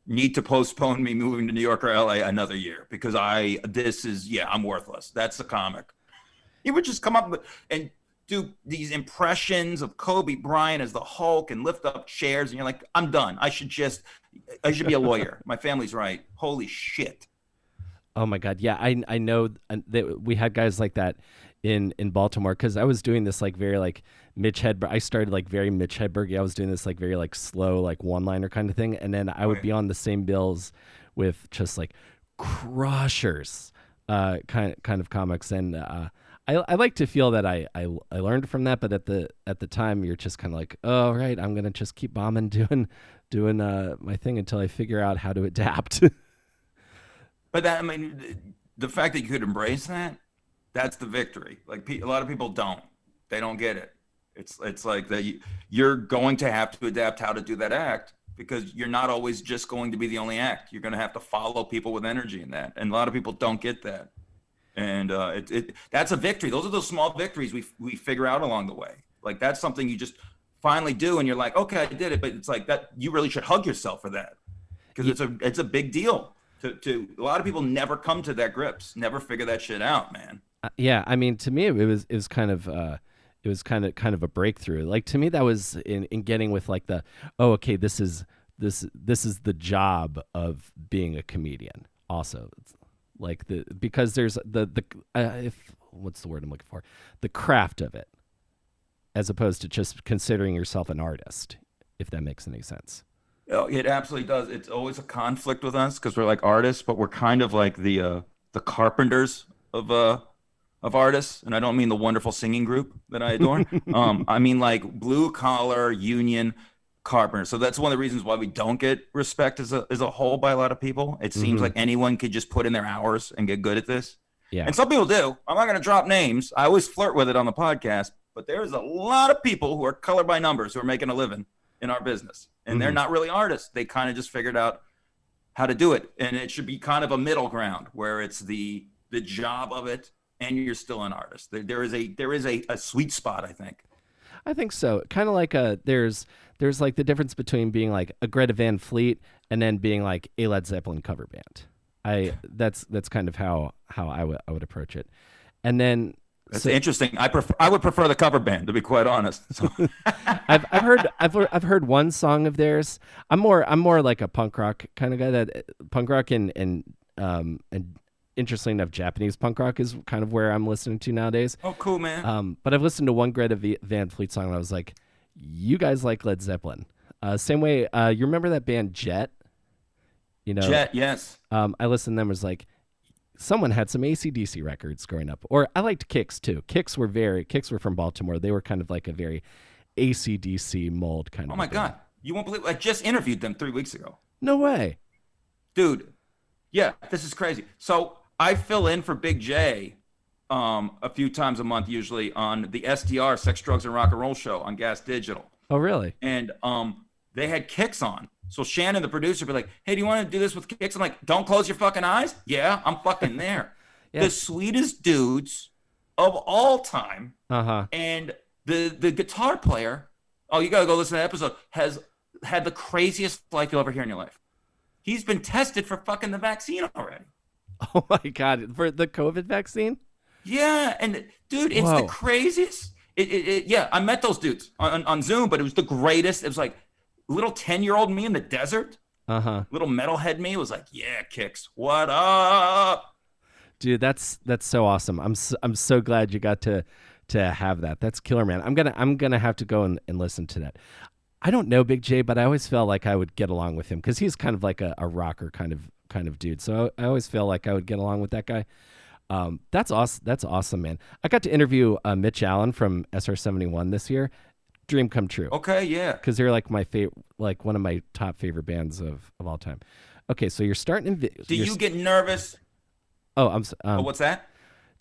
need to postpone me moving to New York or LA another year because I'm worthless. That's the comic. He would just come up and do these impressions of Kobe Bryant as the Hulk and lift up chairs, and you're like, I'm done. I should be a lawyer. My family's right. Holy shit. Oh my God. Yeah, I know that we had guys like that in Baltimore because I was doing this like very like Mitch Hedberg. I started like very Mitch Hedberg. I was doing this like very like slow like one liner kind of thing, and then I would Right. be on the same bills with just like crushers, kind of comics, and I like to feel that I learned from that, but at the time you're just kind of like, oh right, I'm gonna just keep bombing doing my thing until I figure out how to adapt. But that, I mean, the fact that you could embrace that, that's the victory. Like a lot of people don't. They don't get it. It's like that you're going to have to adapt how to do that act because you're not always just going to be the only act. You're going to have to follow people with energy in that, and a lot of people don't get that. And that's a victory. Those are those small victories we figure out along the way. Like that's something you just finally do, and you're like, okay, I did it. But it's like that you really should hug yourself for that because Y- it's a big deal. To a lot of people never come to that grips, never figure that shit out, man. yeah, I mean, to me, it was kind of it was kind of a breakthrough. Like to me, that was in getting with like the oh, okay, this is the job of being a comedian. Also, it's like the because there's the if what's the word I'm looking for, the craft of it, as opposed to just considering yourself an artist. If that makes any sense. Oh, it absolutely does. It's always a conflict with us because we're like artists, but we're kind of like the carpenters of artists, and I don't mean the wonderful singing group that I adore. I mean like blue collar union carpenters. So that's one of the reasons why we don't get respect as a whole by a lot of people. It seems Hmm. like anyone could just put in their hours and get good at this, Yeah. and some people do. I'm not going to drop names. I always flirt with it on the podcast, but there's a lot of people who are color by numbers who are making a living in our business, and they're Hmm. not really artists. They kind of just figured out how to do it, and it should be kind of a middle ground where it's the job of it and you're still an artist. There is a sweet spot, I think. I think so. Kind of like there's like the difference between being like a Greta Van Fleet and then being like a Led Zeppelin cover band. That's kind of how I would approach it. And then That's so interesting. I would prefer the cover band, to be quite honest. So I've heard one song of theirs. I'm more like a punk rock kind of guy. That punk rock and interestingly enough, Japanese punk rock is kind of where I'm listening to nowadays. oh, cool, man. But I've listened to one Van Fleet song and I was like, you guys like Led Zeppelin. Same way, you remember that band Jet? You know, Jet, yes. I listened to them, was like, someone had some AC/DC records growing up. Or I liked Kicks too. Kicks were from Baltimore. They were kind of like a very AC/DC mold kind Oh of a my band. god, you won't believe I just interviewed them 3 weeks ago, No way. dude. Yeah, this is crazy. So I fill in for Big J a few times a month, usually on the SDR Sex, Drugs, and Rock and Roll show on Gas Digital. Oh, really? And they had Kicks on. So Shannon, the producer, be like, "Hey, do you want to do this with Kicks?" I'm like, "Don't close your fucking eyes." Yeah, I'm fucking there. Yeah. The sweetest dudes of all time, Uh huh. and the guitar player. Oh, you gotta go listen to that episode. Has had the craziest life you'll ever hear in your life. He's been tested for fucking the vaccine already. Oh my God. For the COVID vaccine? Yeah, and dude, it's the Whoa. craziest. Yeah, I met those dudes on Zoom, but it was the greatest. It was like little 10-year-old me in the desert, Uh huh. little metalhead me was like, yeah, Kicks, what up? Dude, that's so awesome. I'm so glad you got to have that. That's killer, man. I'm gonna have to go and listen to that. I don't know Big J, but I always felt like I would get along with him because he's kind of like a rocker kind of dude. So I always feel like I would get along with that guy. That's awesome. That's awesome, man. I got to interview Mitch Allen from SR-71 this year. Dream come true. Okay, yeah. Because they're like my favorite, like one of my top favorite bands of all time. Okay, so you're starting in. Do you get nervous? Oh, What's that?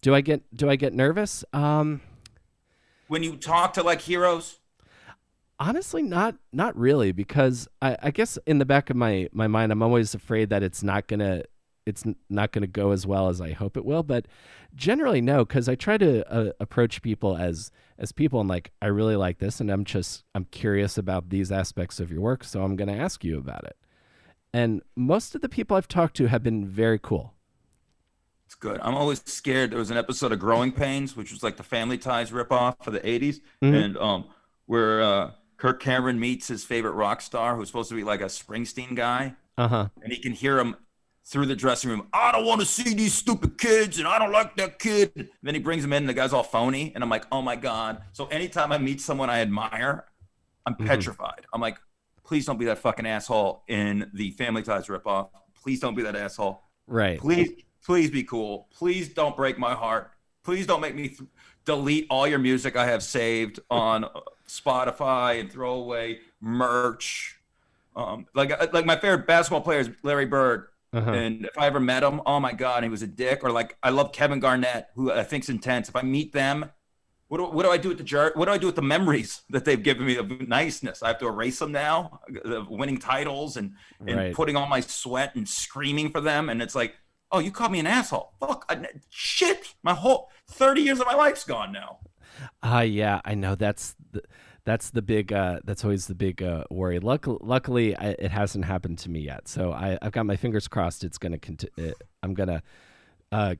Do I get nervous? When you talk to like heroes? Honestly, not really, because I guess in the back of my mind, I'm always afraid that it's not gonna go as well as I hope it will. But generally, no, because I try to approach people as people, and like, I really like this, and I'm curious about these aspects of your work, so I'm gonna ask you about it. And most of the people I've talked to have been very cool. It's good. I'm always scared. There was an episode of Growing Pains, which was like the Family Ties ripoff for the '80s, Hmm. and where Kirk Cameron meets his favorite rock star, who's supposed to be like a Springsteen guy, Uh-huh. and he can hear him through the dressing room. I don't want to see these stupid kids, and I don't like that kid. And then he brings him in, and the guy's all phony, and I'm like, oh my god. So anytime I meet someone I admire, I'm Hmm. petrified. I'm like, please don't be that fucking asshole in the Family Ties ripoff. Please don't be that asshole. Right. Please be cool. Please don't break my heart. Please don't make me delete all your music I have saved on Spotify and throw away merch. Like my favorite basketball player is Larry Bird, Uh-huh. and if I ever met him, oh my god, he was a dick. Or like I love Kevin Garnett, who I think's intense. If I meet them, what do I do with what do I do with the memories that they've given me of niceness? I have to erase them now, of winning titles and Right. putting all my sweat and screaming for them. And it's like, oh, you called me an asshole. Fuck, shit. My whole 30 years of my life's gone now. Yeah, I know that's the big that's always the big worry. Luckily, it hasn't happened to me yet, so I've got my fingers crossed. It's gonna I'm gonna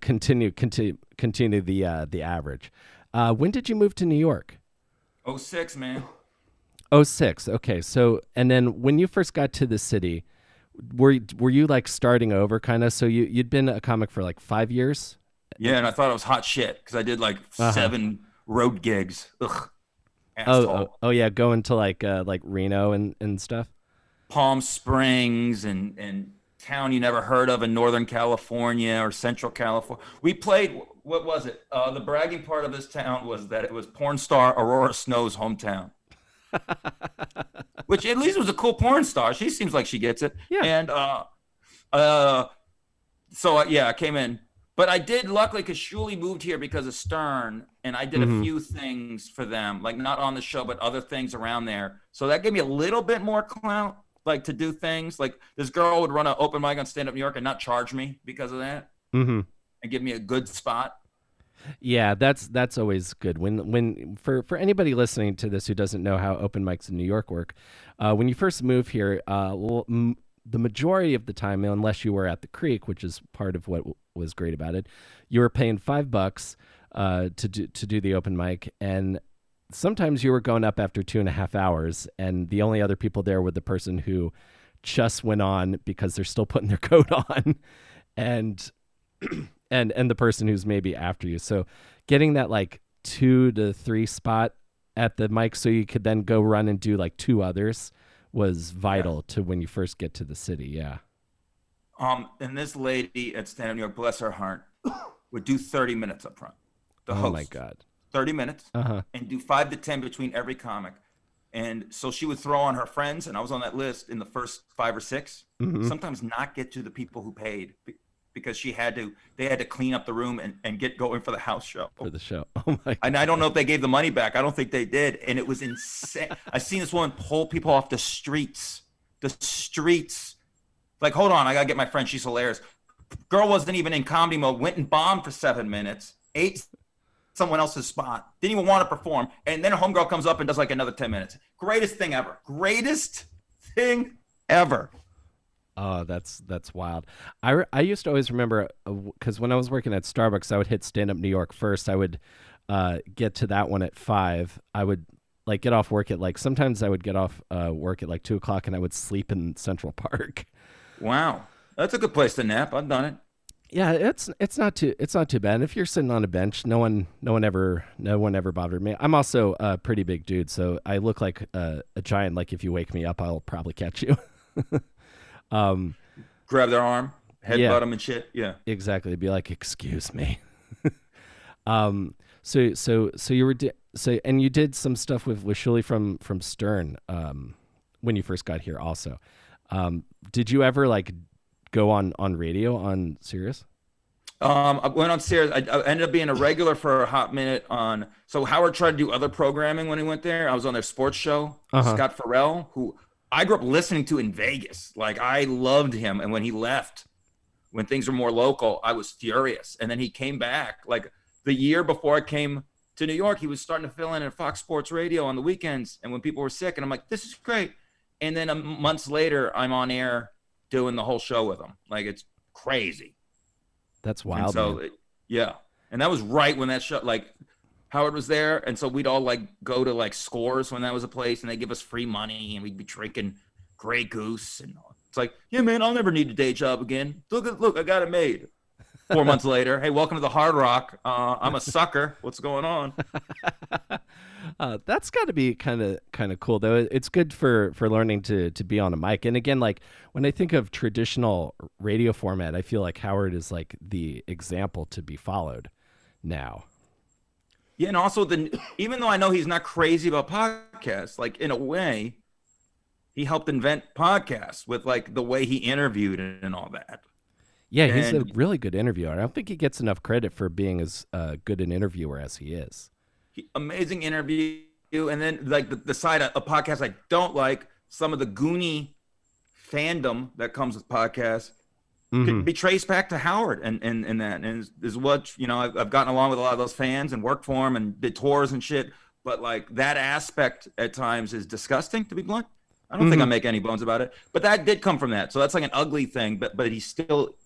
continue the average. When did you move to New York? Oh, 06, man. Oh, six. Okay, so and then when you first got to the city, were you like starting over, kind of? So you'd been a comic for like 5 years. Yeah, and I thought it was hot shit because I did like Uh huh. 7 road gigs. Ugh, Oh, asshole. oh yeah, going to like Reno and stuff. Palm Springs and town you never heard of in Northern California or Central California. We played, what was it? The bragging part of this town was that it was porn star Aurora Snow's hometown, which at least was a cool porn star. She seems like she gets it. Yeah. And uh, yeah, I came in. But I did, luckily, because Shuli moved here because of Stern, and I did a Mm-hmm. few things for them, like not on the show, but other things around there. So that gave me a little bit more clout, like to do things. Like this girl would run an open mic on Stand Up New York and not charge me because of that, Mm-hmm. and give me a good spot. Yeah, that's always good. When for anybody listening to this who doesn't know how open mics in New York work, when you first move here, the majority of the time, unless you were at the Creek, which is part of what was great about it, you were paying $5 to do the open mic, and sometimes you were going up after 2.5 hours, and the only other people there were the person who just went on because they're still putting their coat on, and and the person who's maybe after you. So getting that like 2 to 3 spot at the mic so you could then go run and do like two others was Yeah. vital to when you first get to the city. Yeah. And this lady at Stand Up New York, bless her heart, would do 30 minutes up front. The Oh my host, God. 30 minutes, Uh-huh. and do 5 to 10 between every comic. And so she would throw on her friends, and I was on that list in the first 5 or 6. Hmm. Sometimes not get to the people who paid because they had to clean up the room and get going for the house show. For the show. Oh my And I God. don't know if they gave the money back. I don't think they did. And it was insane. I seen this woman pull people off the streets. The streets. Like, hold on, I gotta get my friend. She's hilarious. Girl wasn't even in comedy mode, went and bombed for 7 minutes, ate someone else's spot, didn't even want to perform. And then a homegirl comes up and does like another 10 minutes. Greatest thing ever. Greatest thing ever. Oh, that's wild. I used to always remember because when I was working at Starbucks, I would hit Stand Up New York first. I would get to that one at 5. I would like get off work at like sometimes I would get off work at like 2 o'clock and I would sleep in Central Park. Wow. That's a good place to nap. I've done it. Yeah, it's not too bad. And if you're sitting on a bench, no one ever bothered me. I'm also a pretty big dude, so I look like a giant. Like if you wake me up, I'll probably catch you. um, Grab their arm, yeah, headbutt them and shit. Yeah. exactly. Be like, excuse me. So you were and you did some stuff with Shuli from Stern when you first got here also. Did you ever like go on radio on Sirius? I went on Sirius. I ended up being a regular for a hot minute on. So Howard tried to do other programming when he went there. I was on their sports show. Uh-huh. Scott Farrell, who I grew up listening to in Vegas. Like I loved him, and when he left, when things were more local, I was furious. And then he came back. Like the year before I came to New York, he was starting to fill in at Fox Sports Radio on the weekends, and when people were sick, and I'm like, this is great. And then months later, I'm on air doing the whole show with him. Like it's crazy. That's And wild, so, man. yeah. And that was right when that show, like, Howard was there. And so we'd all, like, go to, like, Scores when that was a place, and they'd give us free money, and we'd be drinking Grey Goose. And it's like, yeah, man, I'll never need a day job again. Look, I got it made. 4 months later, hey, welcome to the Hard Rock. I'm a sucker. What's going on? That's got to be kind of cool though. It's good for learning to be on a mic. And again, like when I think of traditional radio format, I feel like Howard is like the example to be followed now. Yeah, and also, even though I know he's not crazy about podcasts, like, in a way, he helped invent podcasts with, like, the way he interviewed and all that. Yeah, he's a And really good interviewer. I don't think he gets enough credit for being as good an interviewer as he is. amazing interview. And then like the side of a podcast I don't like, some of the Goonie fandom that comes with podcasts Mm-hmm. could be traced back to Howard and that. And is what, I've gotten along with a lot of those fans and worked for him and did tours and shit. But like that aspect at times is disgusting, to be blunt. I don't think I Mm-hmm. make any bones about it. But that did come from that. So that's like an ugly thing, but he's still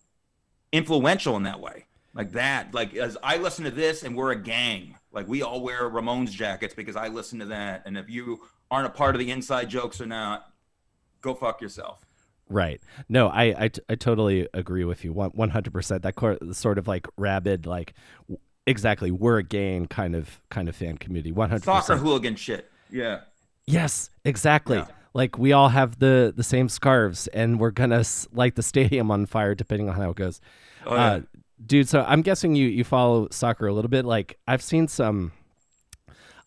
influential in that way. Like that. Like as I listen to this and we're a gang. Like we all wear Ramones jackets because I listen to that. And if you aren't a part of the inside jokes or not, go fuck yourself. Right. No, I totally agree with you. 100%. That sort of like rabid, like exactly. We're a gang kind of fan community. Soccer 100%. hooligan shit. Yeah. Yes, exactly. Yeah. Like we all have the same scarves, and we're gonna light the stadium on fire depending on how it goes. Oh, yeah. Dude, so I'm guessing you follow soccer a little bit. Like I've seen some.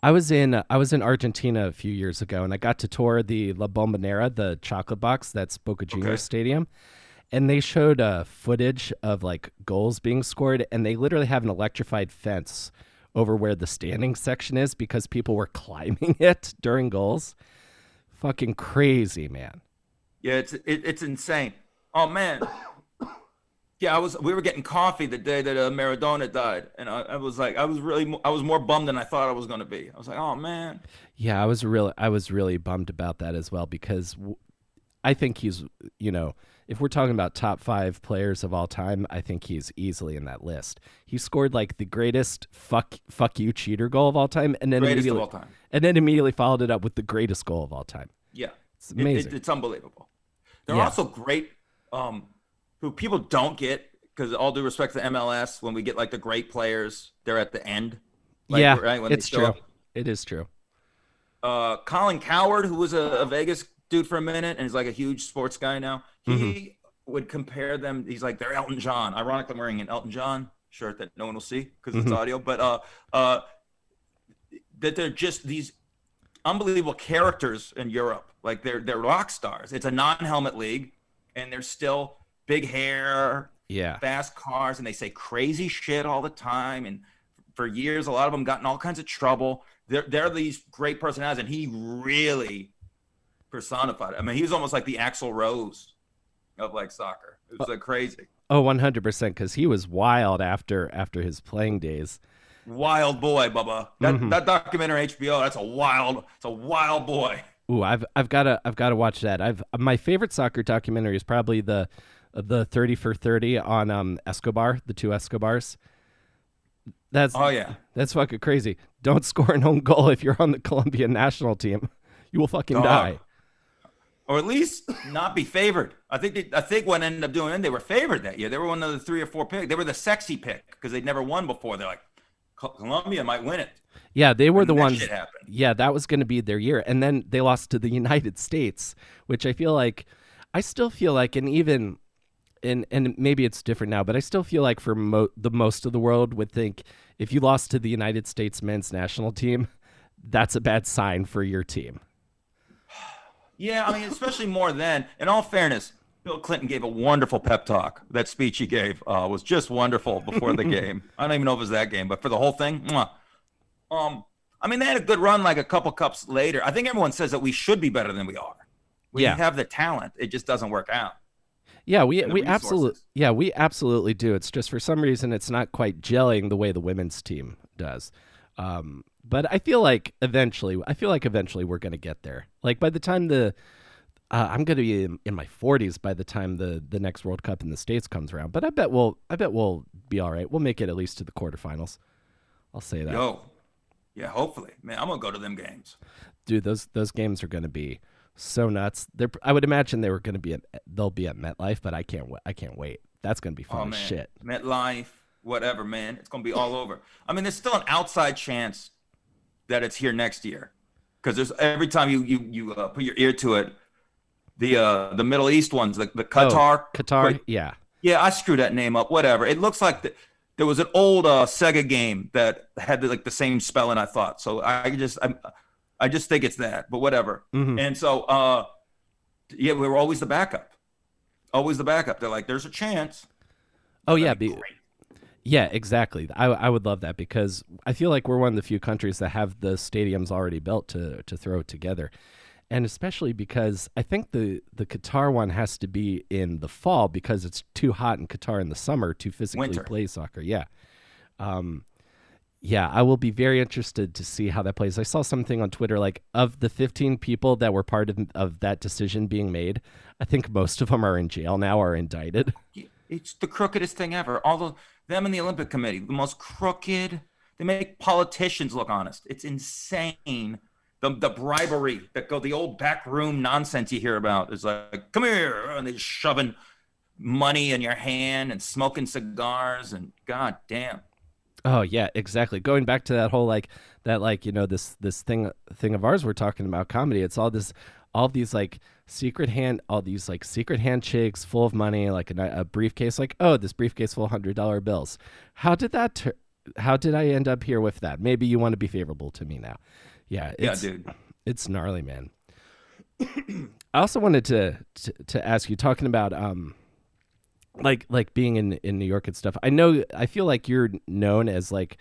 I was in Argentina a few years ago, and I got to tour the La Bombonera, the chocolate box that's Boca Juniors Okay. Stadium, and they showed footage of like goals being scored, and they literally have an electrified fence over where the standing section is because people were climbing it during goals. Fucking crazy, man. Yeah, it's insane. Oh man. Yeah, we were getting coffee the day that Maradona died, and I was like, I was more bummed than I thought I was gonna be. I was like, oh man. Yeah, I was really bummed about that as well because I think he's, if we're talking about top 5 players of all time, I think he's easily in that list. He scored like the greatest fuck you cheater goal of all time, and then Greatest of immediately all time. followed it up with the greatest goal of all time. Yeah, It's amazing. it's unbelievable. There are Yeah. also great, who people don't get because all due respect to MLS, when we get like the great players, they're at the end. Like, Yeah, right when they it's show true. up. It is true. Colin Coward, who was a Vegas dude for a minute and is like a huge sports guy now, Hmm. he would compare them. He's like, they're Elton John. Ironically, I'm wearing an Elton John shirt that no one will see because it's Hmm. audio, but that they're just these unbelievable characters in Europe. Like they're rock stars. It's a non-helmet league, and they're still big hair, Yeah. fast cars, and they say crazy shit all the time. And for years, a lot of them got in all kinds of trouble. They're these great personalities, and he really personified it. I mean, he was almost like the Axl Rose of like soccer. It was like crazy. Oh, 100% because he was wild after his playing days. Wild boy, Bubba. Hmm. That documentary HBO. It's a wild boy. Ooh, I've gotta watch that. My favorite soccer documentary is probably the 30 for 30 on Escobar, the two Escobars. That's Oh yeah. that's fucking crazy. Don't score an own goal if you're on the Colombian national team. You will fucking Dog. die. Or at least not be favored. I think what ended up doing, they were favored that year. They were one of the 3 or 4 picks. They were the sexy pick because they'd never won before. They're like, Colombia might win it. Yeah, they were And the that ones. shit happened. Yeah, that was going to be their year, and then they lost to the United States, which I still feel like, and even and maybe it's different now, but I still feel like for the most of the world would think if you lost to the United States men's national team, that's a bad sign for your team. Yeah, I mean, especially more then. In all fairness, Bill Clinton gave a wonderful pep talk. That speech he gave was just wonderful before the game. I don't even know if it was that game, but for the whole thing, mwah. I mean, they had a good run like a couple cups later. I think everyone says that we should be better than we are. We Yeah. have the talent. It just doesn't work out. Yeah, we And the we absolutely resources. yeah, we absolutely do. It's just for some reason it's not quite gelling the way the women's team does. But I feel like eventually we're going to get there. Like by the time I'm going to be in my 40s by the time the next World Cup in the States comes around. But I bet we'll be all right. We'll make it at least to the quarterfinals. I'll say that. Yo, yeah, hopefully. Man, I'm going to go to them games. Dude, those games are going to be so nuts. I would imagine they'll be at MetLife, but I can't wait. That's going to be Oh, fun as man. shit. MetLife, whatever, man. It's going to be all over. I mean, there's still an outside chance that it's here next year. Because there's every time you put your ear to it, the Middle East ones, the Qatar. Qatar, yeah. Yeah, I screwed that name up. Whatever. It looks like there was an old Sega game that had like the same spelling. I thought so. I just think it's that, but whatever. Mm-hmm. And so, yeah, we were always the backup. Always the backup. They're like, there's a chance. Oh yeah, That'd be great. yeah, exactly. I would love that because I feel like we're one of the few countries that have the stadiums already built to throw it together. And especially because I think the Qatar one has to be in the fall because it's too hot in Qatar in the summer to physically Winter. play soccer. Yeah. Yeah, I will be very interested to see how that plays. I saw something on Twitter like of the 15 people that were part of that decision being made, I think most of them are in jail now or indicted. It's the crookedest thing ever. Them and the Olympic Committee, the most crooked. They make politicians look honest. It's insane. The bribery the old backroom nonsense you hear about is like, come here, and they're shoving money in your hand and smoking cigars and god damn. Oh yeah, exactly. Going back to that whole this thing of ours we're talking about comedy. It's all these like all these like secret handshakes full of money, like a briefcase. Like, oh, this briefcase full of $100 bills. How did I end up here with that? Maybe you want to be favorable to me now. Yeah, Yeah, dude. it's gnarly, man. I also wanted to ask you, talking about like being in New York and stuff. I feel like you're known as like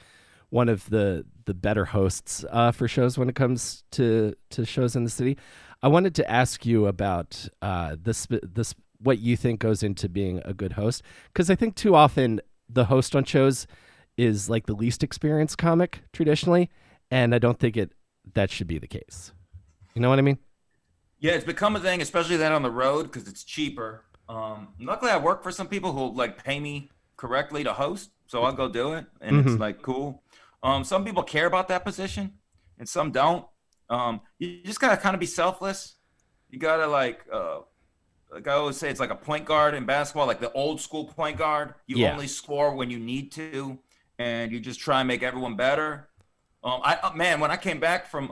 one of the better hosts for shows when it comes to shows in the city. I wanted to ask you about this what you think goes into being a good host, because I think too often the host on shows is like the least experienced comic traditionally, and I don't think that should be the case. You know what I mean? Yeah, it's become a thing, especially that on the road because it's cheaper. Luckily, I work for some people who like pay me correctly to host, so I'll go do it, and it's like cool. Some people care about that position, and some don't. You just gotta kind of be selfless. You gotta like I always say, it's like a point guard in basketball, like the old school point guard. You Yeah. only score when you need to, and you just try and make everyone better. Man, when I came back from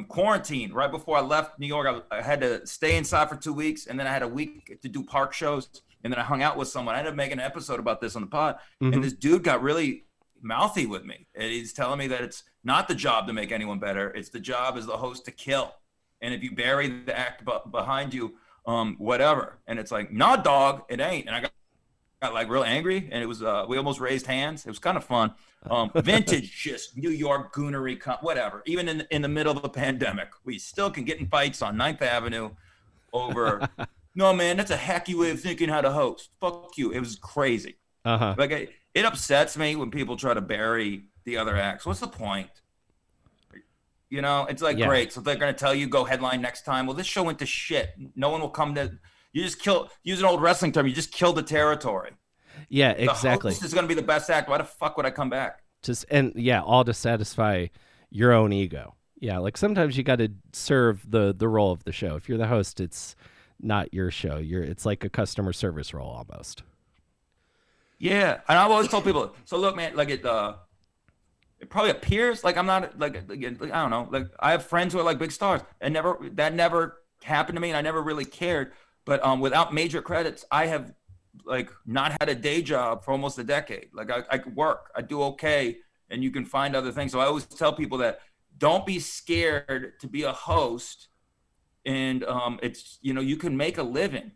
quarantine, right before I left New York, I had to stay inside for 2 weeks, and then I had a week to do park shows, and then I hung out with someone. I ended up making an episode about this on the pod, and this dude got really mouthy with me, and he's telling me that it's not the job to make anyone better; it's the job as the host to kill. And if you bury the act behind you, whatever. And it's like, nah, dog, it ain't. And I got like real angry, and it was we almost raised hands. It was kind of fun. Vintage, just New York goonery, whatever. Even in the middle of the pandemic, we still can get in fights on 9th Avenue over. No, man, that's a hacky way of thinking how to host. Fuck you. It was crazy. Uh-huh. Like it upsets me when people try to bury the other acts. What's the point? You know, it's like, Yeah. great. So they're going to tell you go headline next time. Well, this show went to shit. No one will come to. You just use an old wrestling term. You just kill the territory. Yeah, The exactly. host is going to be the best act. Why the fuck would I come back? All to satisfy your own ego. Yeah, like sometimes you got to serve the role of the show. If you're the host, it's not your show. It's like a customer service role almost. Yeah, and I've always told people. So look, man, like it probably appears like I'm not like I don't know. Like I have friends who are like big stars, and that never happened to me, and I never really cared. But without major credits, I have like not had a day job for almost a decade. Like I could work, I do okay, and you can find other things. So I always tell people that don't be scared to be a host, and it's, you know, you can make a living.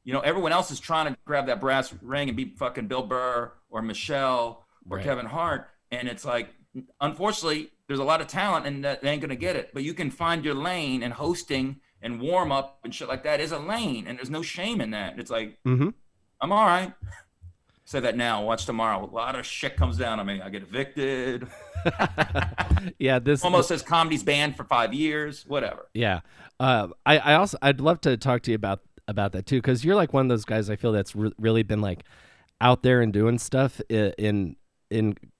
You know, everyone else is trying to grab that brass ring and be fucking Bill Burr or Michelle or Right. Kevin Hart, and it's like, unfortunately, there's a lot of talent and that they ain't gonna get it. But you can find your lane, and hosting and warm up and shit like that is a lane, and there's no shame in that. It's like, Mm-hmm. I'm all right. Say that now. Watch tomorrow. A lot of shit comes down on me. I get evicted. Yeah, Almost says comedy's banned for 5 years. Whatever. yeah. I also I'd love to talk to you about that too, because you're like one of those guys I feel that's really been like out there and doing stuff in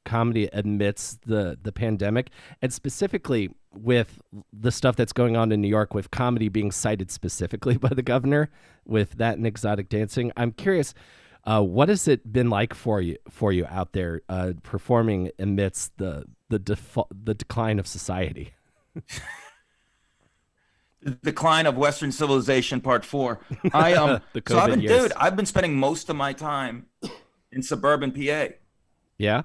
comedy amidst the pandemic, and specifically with the stuff that's going on in New York with comedy being cited specifically by the governor with that and exotic dancing. I'm curious, what has it been like for you out there performing amidst the decline of society? Decline of Western Civilization, Part 4. The COVID years. Dude, I've been spending most of my time in suburban PA. Yeah.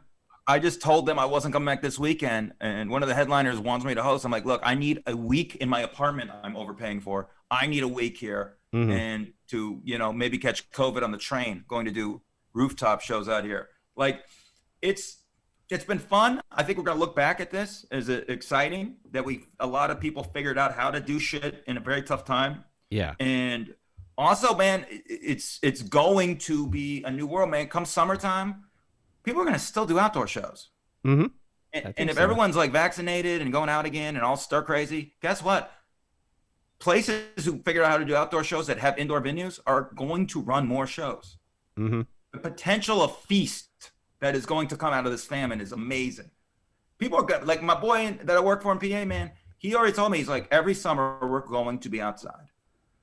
I just told them I wasn't coming back this weekend, and one of the headliners wants me to host. I'm like, look, I need a week in my apartment I'm overpaying for. I need a week here, and to, you know, maybe catch COVID on the train, going to do rooftop shows out here. Like, it's been fun. I think we're gonna look back at this as exciting that a lot of people figured out how to do shit in a very tough time. Yeah. And also, man, it's going to be a new world, man. Come summertime, people are going to still do outdoor shows. Mm-hmm. And if everyone's like vaccinated and going out again and all stir crazy, guess what? Places who figure out how to do outdoor shows that have indoor venues are going to run more shows. Mm-hmm. The potential of feast that is going to come out of this famine is amazing. People are good. Like my boy that I work for in PA, man, he already told me, he's like, every summer we're going to be outside.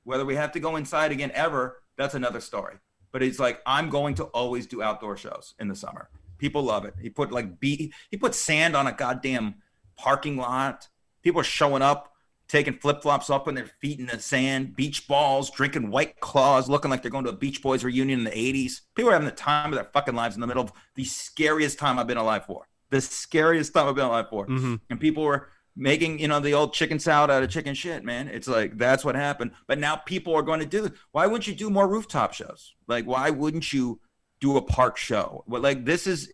Whether we have to go inside again ever, that's another story. But it's like, I'm going to always do outdoor shows in the summer. People love it. He put sand on a goddamn parking lot. People are showing up, taking flip-flops up on their feet in the sand, beach balls, drinking White Claws, looking like they're going to a Beach Boys reunion in the 80s. People are having the time of their fucking lives in the middle of the scariest time I've been alive for. The scariest time I've been alive for. Mm-hmm. And people were making, you know, the old chicken salad out of chicken shit, man. It's like, that's what happened. But now people are going to do it. Why wouldn't you do more rooftop shows? Like, why wouldn't you do a park show? Well, like, this is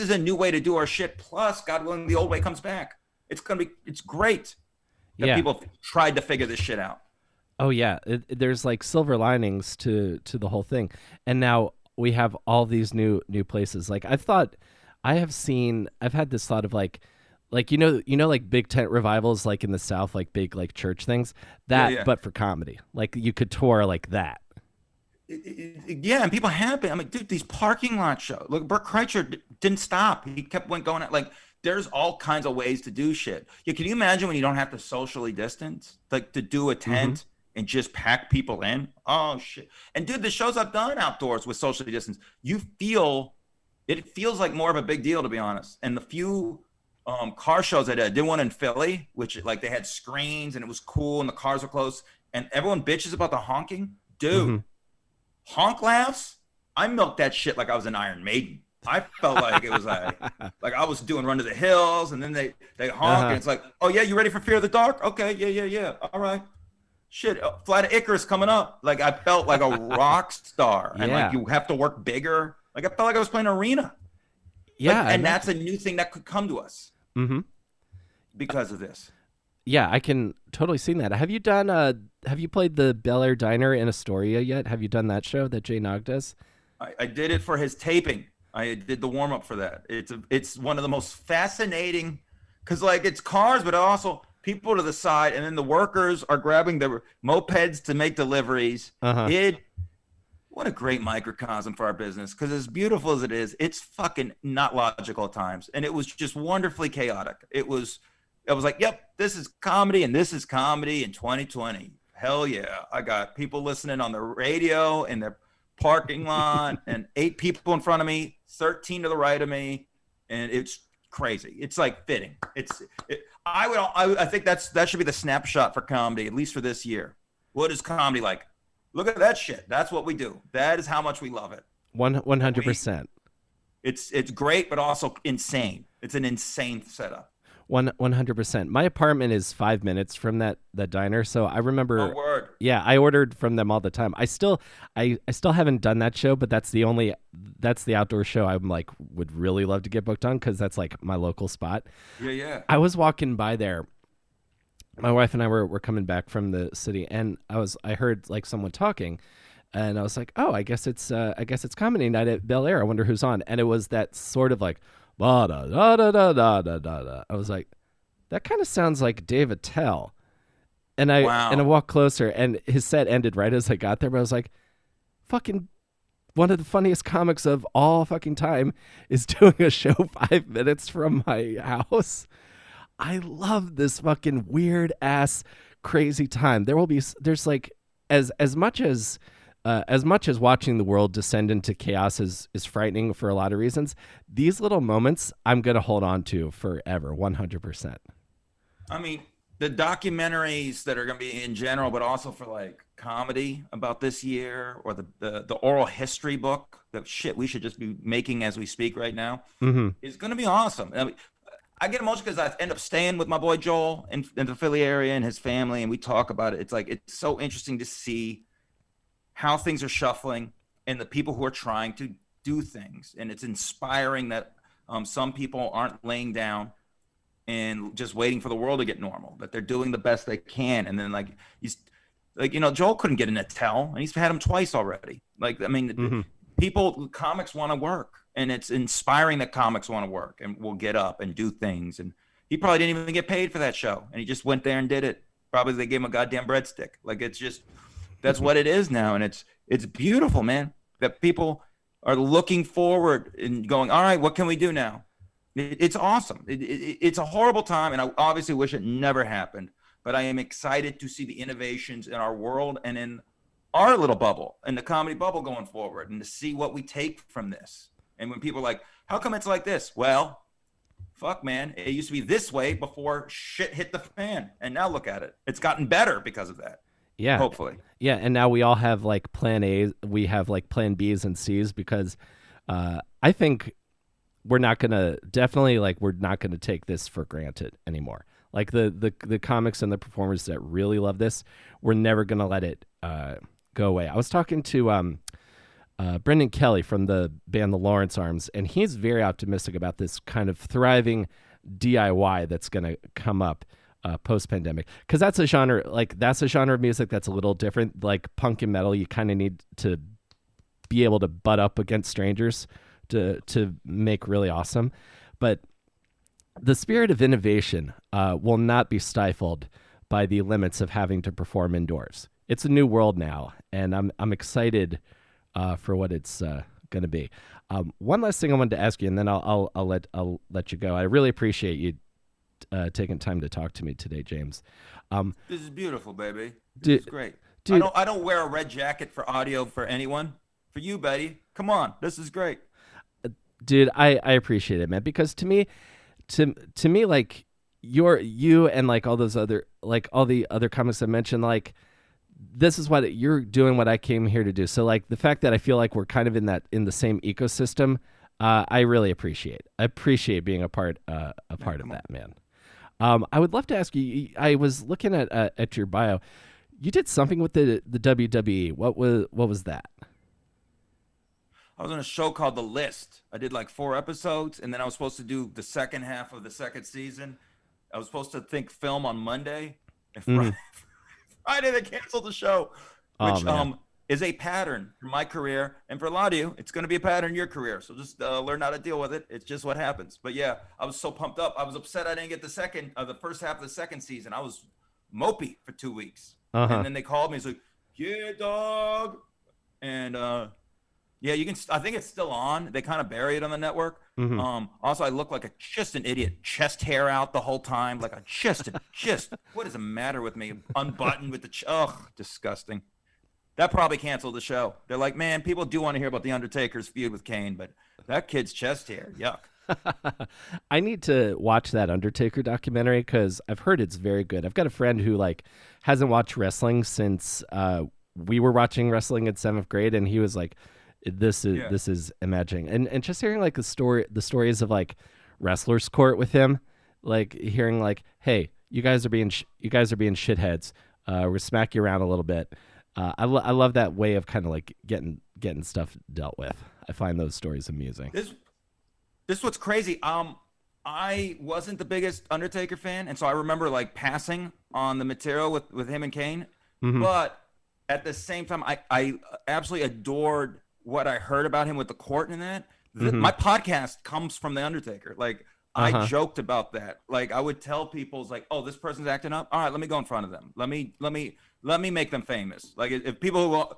a new way to do our shit. Plus, God willing, the old way comes back. It's great that people tried to figure this shit out. Oh yeah, there's like silver linings to the whole thing, and now we have all these new places. Like I've had this thought of like you know like big tent revivals like in the South, like big like church things but for comedy, like you could tour like that. Yeah, and people have been. I mean, dude, these parking lot shows. Look, Bert Kreischer didn't stop. He kept going at, like, there's all kinds of ways to do shit. Yeah, can you imagine when you don't have to socially distance, like to do a tent and just pack people in? Oh shit! And dude, the shows I've done outdoors with socially distance, it feels like more of a big deal, to be honest. And the few car shows I did one in Philly, which like they had screens and it was cool and the cars were close, and everyone bitches about the honking, dude. Honk laughs. I milked that shit like I was an Iron Maiden. I felt like it was like I was doing Run to the Hills, and then they honk, and it's like, oh yeah, you ready for Fear of the Dark? Okay, yeah, all right. Shit, Flight of Icarus coming up. Like I felt like a rock star, and like you have to work bigger. Like I felt like I was playing arena. Yeah, and that's a new thing that could come to us because of this. Yeah, I can totally see that. Have you played the Bel Air Diner in Astoria yet? Have you done that show that Jay Nog does? I did it for his taping. I did the warm up for that. It's one of the most fascinating, because like it's cars, but also people to the side, and then the workers are grabbing the mopeds to make deliveries. What a great microcosm for our business, because as beautiful as it is, it's fucking not logical at times, and it was just wonderfully chaotic. I was like, yep, this is comedy, and this is comedy in 2020. Hell yeah. I got people listening on the radio in their parking lot, and 8 people in front of me, 13 to the right of me, and it's crazy. It's like fitting. I think that should be the snapshot for comedy, at least for this year. What is comedy like? Look at that shit. That's what we do. That is how much we love it. One hundred We percent. it's great, but also insane. It's an insane setup. 100%. My apartment is 5 minutes from that diner, so I Oh remember. word. Yeah, I ordered from them all the time. I still haven't done that show, but that's the outdoor show I'm like would really love to get booked on because that's like my local spot. Yeah, yeah. I was walking by there. My wife and I were coming back from the city, and I heard like someone talking, and I was like, oh, I guess it's comedy night at Bel Air. I wonder who's on. And it was that sort of like da da da da da da da da. I was like, that kind of sounds like Dave Attell. And I Wow. walked closer, and his set ended right as I got there. But I was like, fucking one of the funniest comics of all fucking time is doing a show 5 minutes from my house. I love this fucking weird ass crazy time. There's like as much as watching the world descend into chaos is frightening for a lot of reasons. These little moments I'm gonna hold on to forever, 100%. I mean, the documentaries that are going to be in general, but also for like comedy about this year, or the oral history book, the shit we should just be making as we speak right now, Mm-hmm. is going to be awesome. I mean, I get emotional because I end up staying with my boy Joel in the Philly area and his family, and we talk about it. It's like it's so interesting to see how things are shuffling and the people who are trying to do things, and it's inspiring that some people aren't laying down and just waiting for the world to get normal, that they're doing the best they can. And then like he's like, Joel couldn't get an Attell, and he's had him twice already. Like, I mean, Mm-hmm. people, comics want to work, and it's inspiring that comics want to work and will get up and do things. And he probably didn't even get paid for that show, and he just went there and did it. Probably they gave him a goddamn breadstick. Like, it's just, that's what it is now. And it's beautiful, man, that people are looking forward and going, all right, what can we do now? It's awesome. It's a horrible time, and I obviously wish it never happened. But I am excited to see the innovations in our world and in our little bubble, in the comedy bubble going forward, and to see what we take from this. And when people are like, how come it's like this? Well, fuck, man. It used to be this way before shit hit the fan. And now look at it. It's gotten better because of that, Yeah. hopefully. Yeah, and now we all have like plan A, we have like plan Bs and Cs because I think we're not gonna take this for granted anymore. Like the comics and the performers that really love this, we're never gonna let it go away. I was talking to Brendan Kelly from the band The Lawrence Arms, and he's very optimistic about this kind of thriving DIY that's gonna come up post pandemic, because that's a genre of music that's a little different. Like punk and metal, you kind of need to be able to butt up against strangers to make really awesome. But the spirit of innovation will not be stifled by the limits of having to perform indoors. It's a new world now, and I'm excited for what it's going to be. One last thing I wanted to ask you, and then I'll let you go. I really appreciate you taking time to talk to me today, James. This is beautiful, baby. This Dude, is great. dude, I don't wear a red jacket for audio for anyone. For you, Betty. Come on. This is great. I appreciate it, man, because to me like you and like all those other, like all the other comics I mentioned, like this is what you're doing, what I came here to do. So like the fact that I feel like we're kind of in the same ecosystem, I really appreciate being a part Man, of come on. that, man. I would love to ask you. I was looking at your bio. You did something with the WWE. What was that? I was on a show called The List. I did like 4 episodes, and then I was supposed to do the second half of the second season. I was supposed to think film on Monday, and Hmm. Friday they canceled the show, Oh which man. is a pattern for my career, and for a lot of you, it's going to be a pattern in your career. So just learn how to deal with it. It's just what happens. But yeah, I was so pumped up. I was upset I didn't get the first half of the second season. I was mopey for 2 weeks, Uh and huh. then they called me. It's like, yeah, dog, and yeah, you can. I think it's still on. They kind of bury it on the network. Hmm. Also, I look like just an idiot, chest hair out the whole time, like a just. What is the matter with me? Unbuttoned with ugh, disgusting. That probably canceled the show. They're like, man, people do want to hear about the Undertaker's feud with Kane, but that kid's chest hair, yuck. I need to watch that Undertaker documentary because I've heard it's very good. I've got a friend who like hasn't watched wrestling since we were watching wrestling in 7th grade, and he was like, Yeah. this is imagining, and just hearing like the stories of like wrestlers court with him, like hearing like, hey, you guys are being shitheads, we're gonna smack you around a little bit. I love that way of kind of like getting stuff dealt with. I find those stories amusing. This this what's crazy. I wasn't the biggest Undertaker fan, and so I remember like passing on the material with him and Kane. Hmm. But at the same time, I absolutely adored what I heard about him with the court and that. Hmm. My podcast comes from the Undertaker. Like I Uh-huh. joked about that. Like I would tell people, it's like, oh, this person's acting up. All right, let me go in front of them. Let me make them famous. Like if people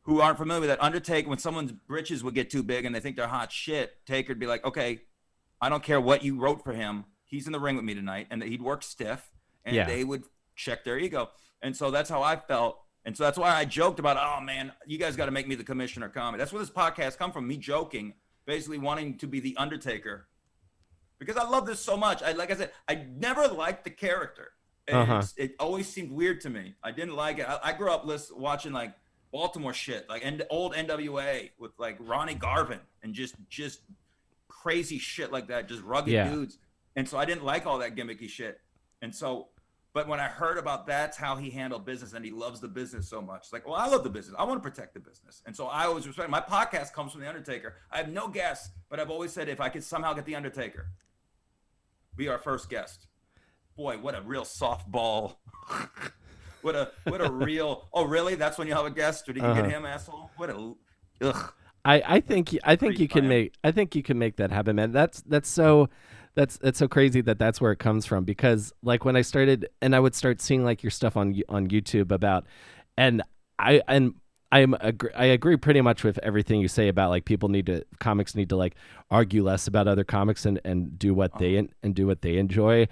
who aren't familiar with that, Undertaker, when someone's britches would get too big and they think they're hot shit, Taker'd be like, okay, I don't care what you wrote for him. He's in the ring with me tonight, and he'd work stiff, and Yeah. they would check their ego. And so that's how I felt. And so that's why I joked about, oh man, you guys got to make me the commissioner of comedy. That's where this podcast come from. Me joking, basically wanting to be the Undertaker, because I love this so much. Like I said, I never liked the character. Uh-huh. It always seemed weird to me. I didn't like it. I grew up watching like Baltimore shit, like old NWA with like Ronnie Garvin and just crazy shit like that, just rugged Yeah. dudes. And so I didn't like all that gimmicky shit. And so, but when I heard about that's how he handled business and he loves the business so much, it's like, well, I love the business. I want to protect the business. And so I always respect my podcast comes from the Undertaker. I have no guests, but I've always said if I could somehow get the Undertaker be our first guest, boy, what a real softball. What a real, oh really? That's when you have a guest? Or do you get Uh-huh. him, asshole? What a ugh. I think you Creep I can am. make I think you can make that happen, man. That's so crazy that that's where it comes from, because like when I started and I would start seeing like your stuff on YouTube about, and I and I agree pretty much with everything you say about like comics need to like argue less about other comics and do what Uh-huh. and do what they enjoy.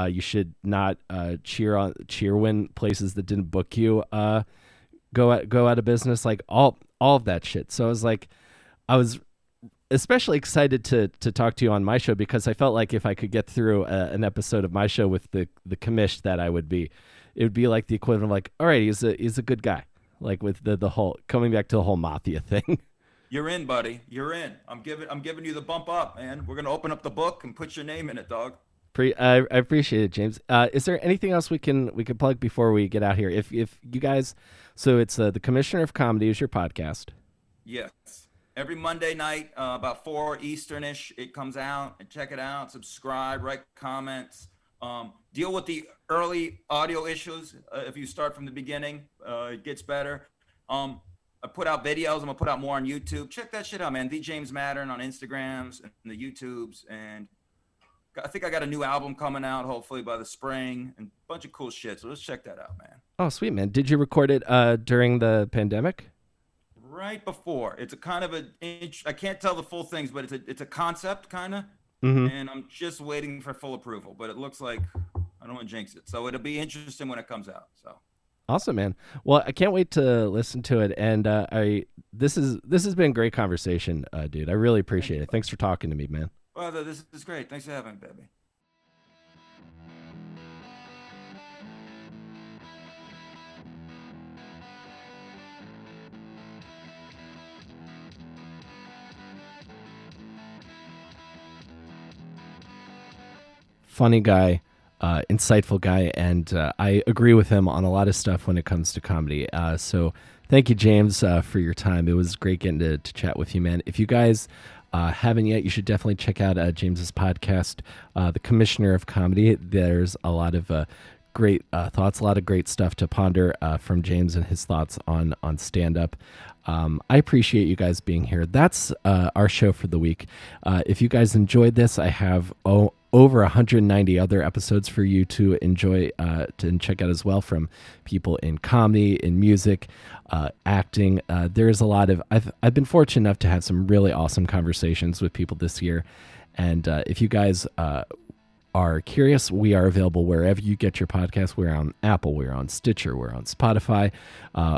You should not cheer when places that didn't book you go out of business, like all of that shit. So I was especially excited to talk to you on my show, because I felt like if I could get through an episode of my show with the commish, that it would be like the equivalent of like, all right, he's a good guy, like with the whole coming back to the whole mafia thing. You're in, buddy. You're in. I'm giving you the bump up, man. We're gonna open up the book and put your name in it, dog. I appreciate it, James. Is there anything else we can plug before we get out here? If you guys, so it's the Commissioner of Comedy is your podcast. Yes. Every Monday night, about 4 Easternish, it comes out. And check it out. Subscribe, write comments. Deal with the early audio issues. If you start from the beginning, it gets better. I put out videos. I'm gonna put out more on YouTube. Check that shit out, man. The James Mattern on Instagrams and the YouTubes, and I think I got a new album coming out hopefully by the spring, and a bunch of cool shit. So let's check that out, man. Oh, sweet, man. Did you record it during the pandemic? Right before, it's a kind of I can't tell the full things, but it's a concept kind of, Mm-hmm. and I'm just waiting for full approval. But it looks like I don't want to jinx it, so it'll be interesting when it comes out. So Awesome, man. Well, I can't wait to listen to it. And I this has been a great conversation, dude. I really thank appreciate you, it. buddy. Thanks for talking to me, man. Well, this is great. Thanks for having me, baby. Funny guy, insightful guy, and I agree with him on a lot of stuff when it comes to comedy. So thank you, James, for your time. It was great getting to chat with you, man. If you guys haven't yet, you should definitely check out James's podcast, The Commissioner of Comedy. There's a lot of great thoughts, a lot of great stuff to ponder from James and his thoughts on stand up. I appreciate you guys being here. That's our show for the week. If you guys enjoyed this, I have over 190 other episodes for you to enjoy and check out as well, from people in comedy, in music, acting. There's a lot of I've been fortunate enough to have some really awesome conversations with people this year. And if you guys are curious, we are available wherever you get your podcasts. We're on Apple, we're on Stitcher, we're on Spotify,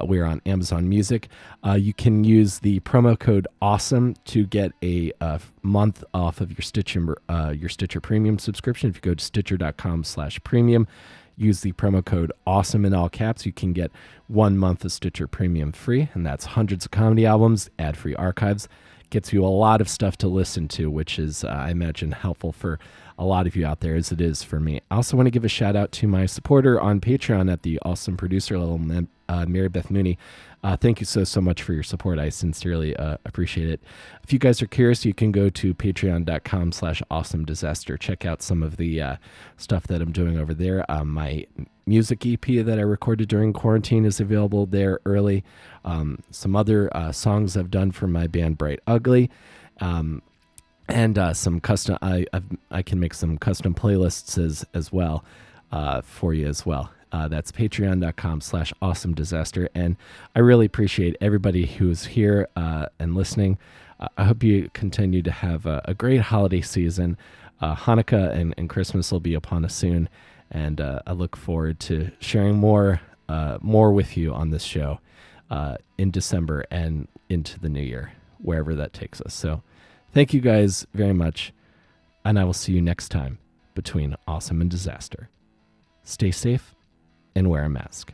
we're on Amazon Music. You can use the promo code AWESOME to get a month off of your Stitcher Premium subscription. If you go to stitcher.com/premium, use the promo code awesome in all caps. You can get 1 month of Stitcher Premium free, and that's hundreds of comedy albums, ad-free archives. Gets you a lot of stuff to listen to, which is, I imagine, helpful for a lot of you out there, as it is for me. I also want to give a shout out to my supporter on Patreon at the awesome producer level, Mary Beth Mooney. Thank you so much for your support. I sincerely appreciate it. If you guys are curious, you can go to patreon.com/awesomedisaster. Check out some of the stuff that I'm doing over there. My music EP that I recorded during quarantine is available there early. Some other songs I've done for my band Bright Ugly. And some custom, I can make some custom playlists as well for you as well. That's patreon.com/awesomedisaster. And I really appreciate everybody who's here and listening. I hope you continue to have a great holiday season. Hanukkah and Christmas will be upon us soon. And I look forward to sharing more with you on this show in December and into the new year, wherever that takes us. So thank you guys very much. And I will see you next time between Awesome and Disaster. Stay safe and wear a mask.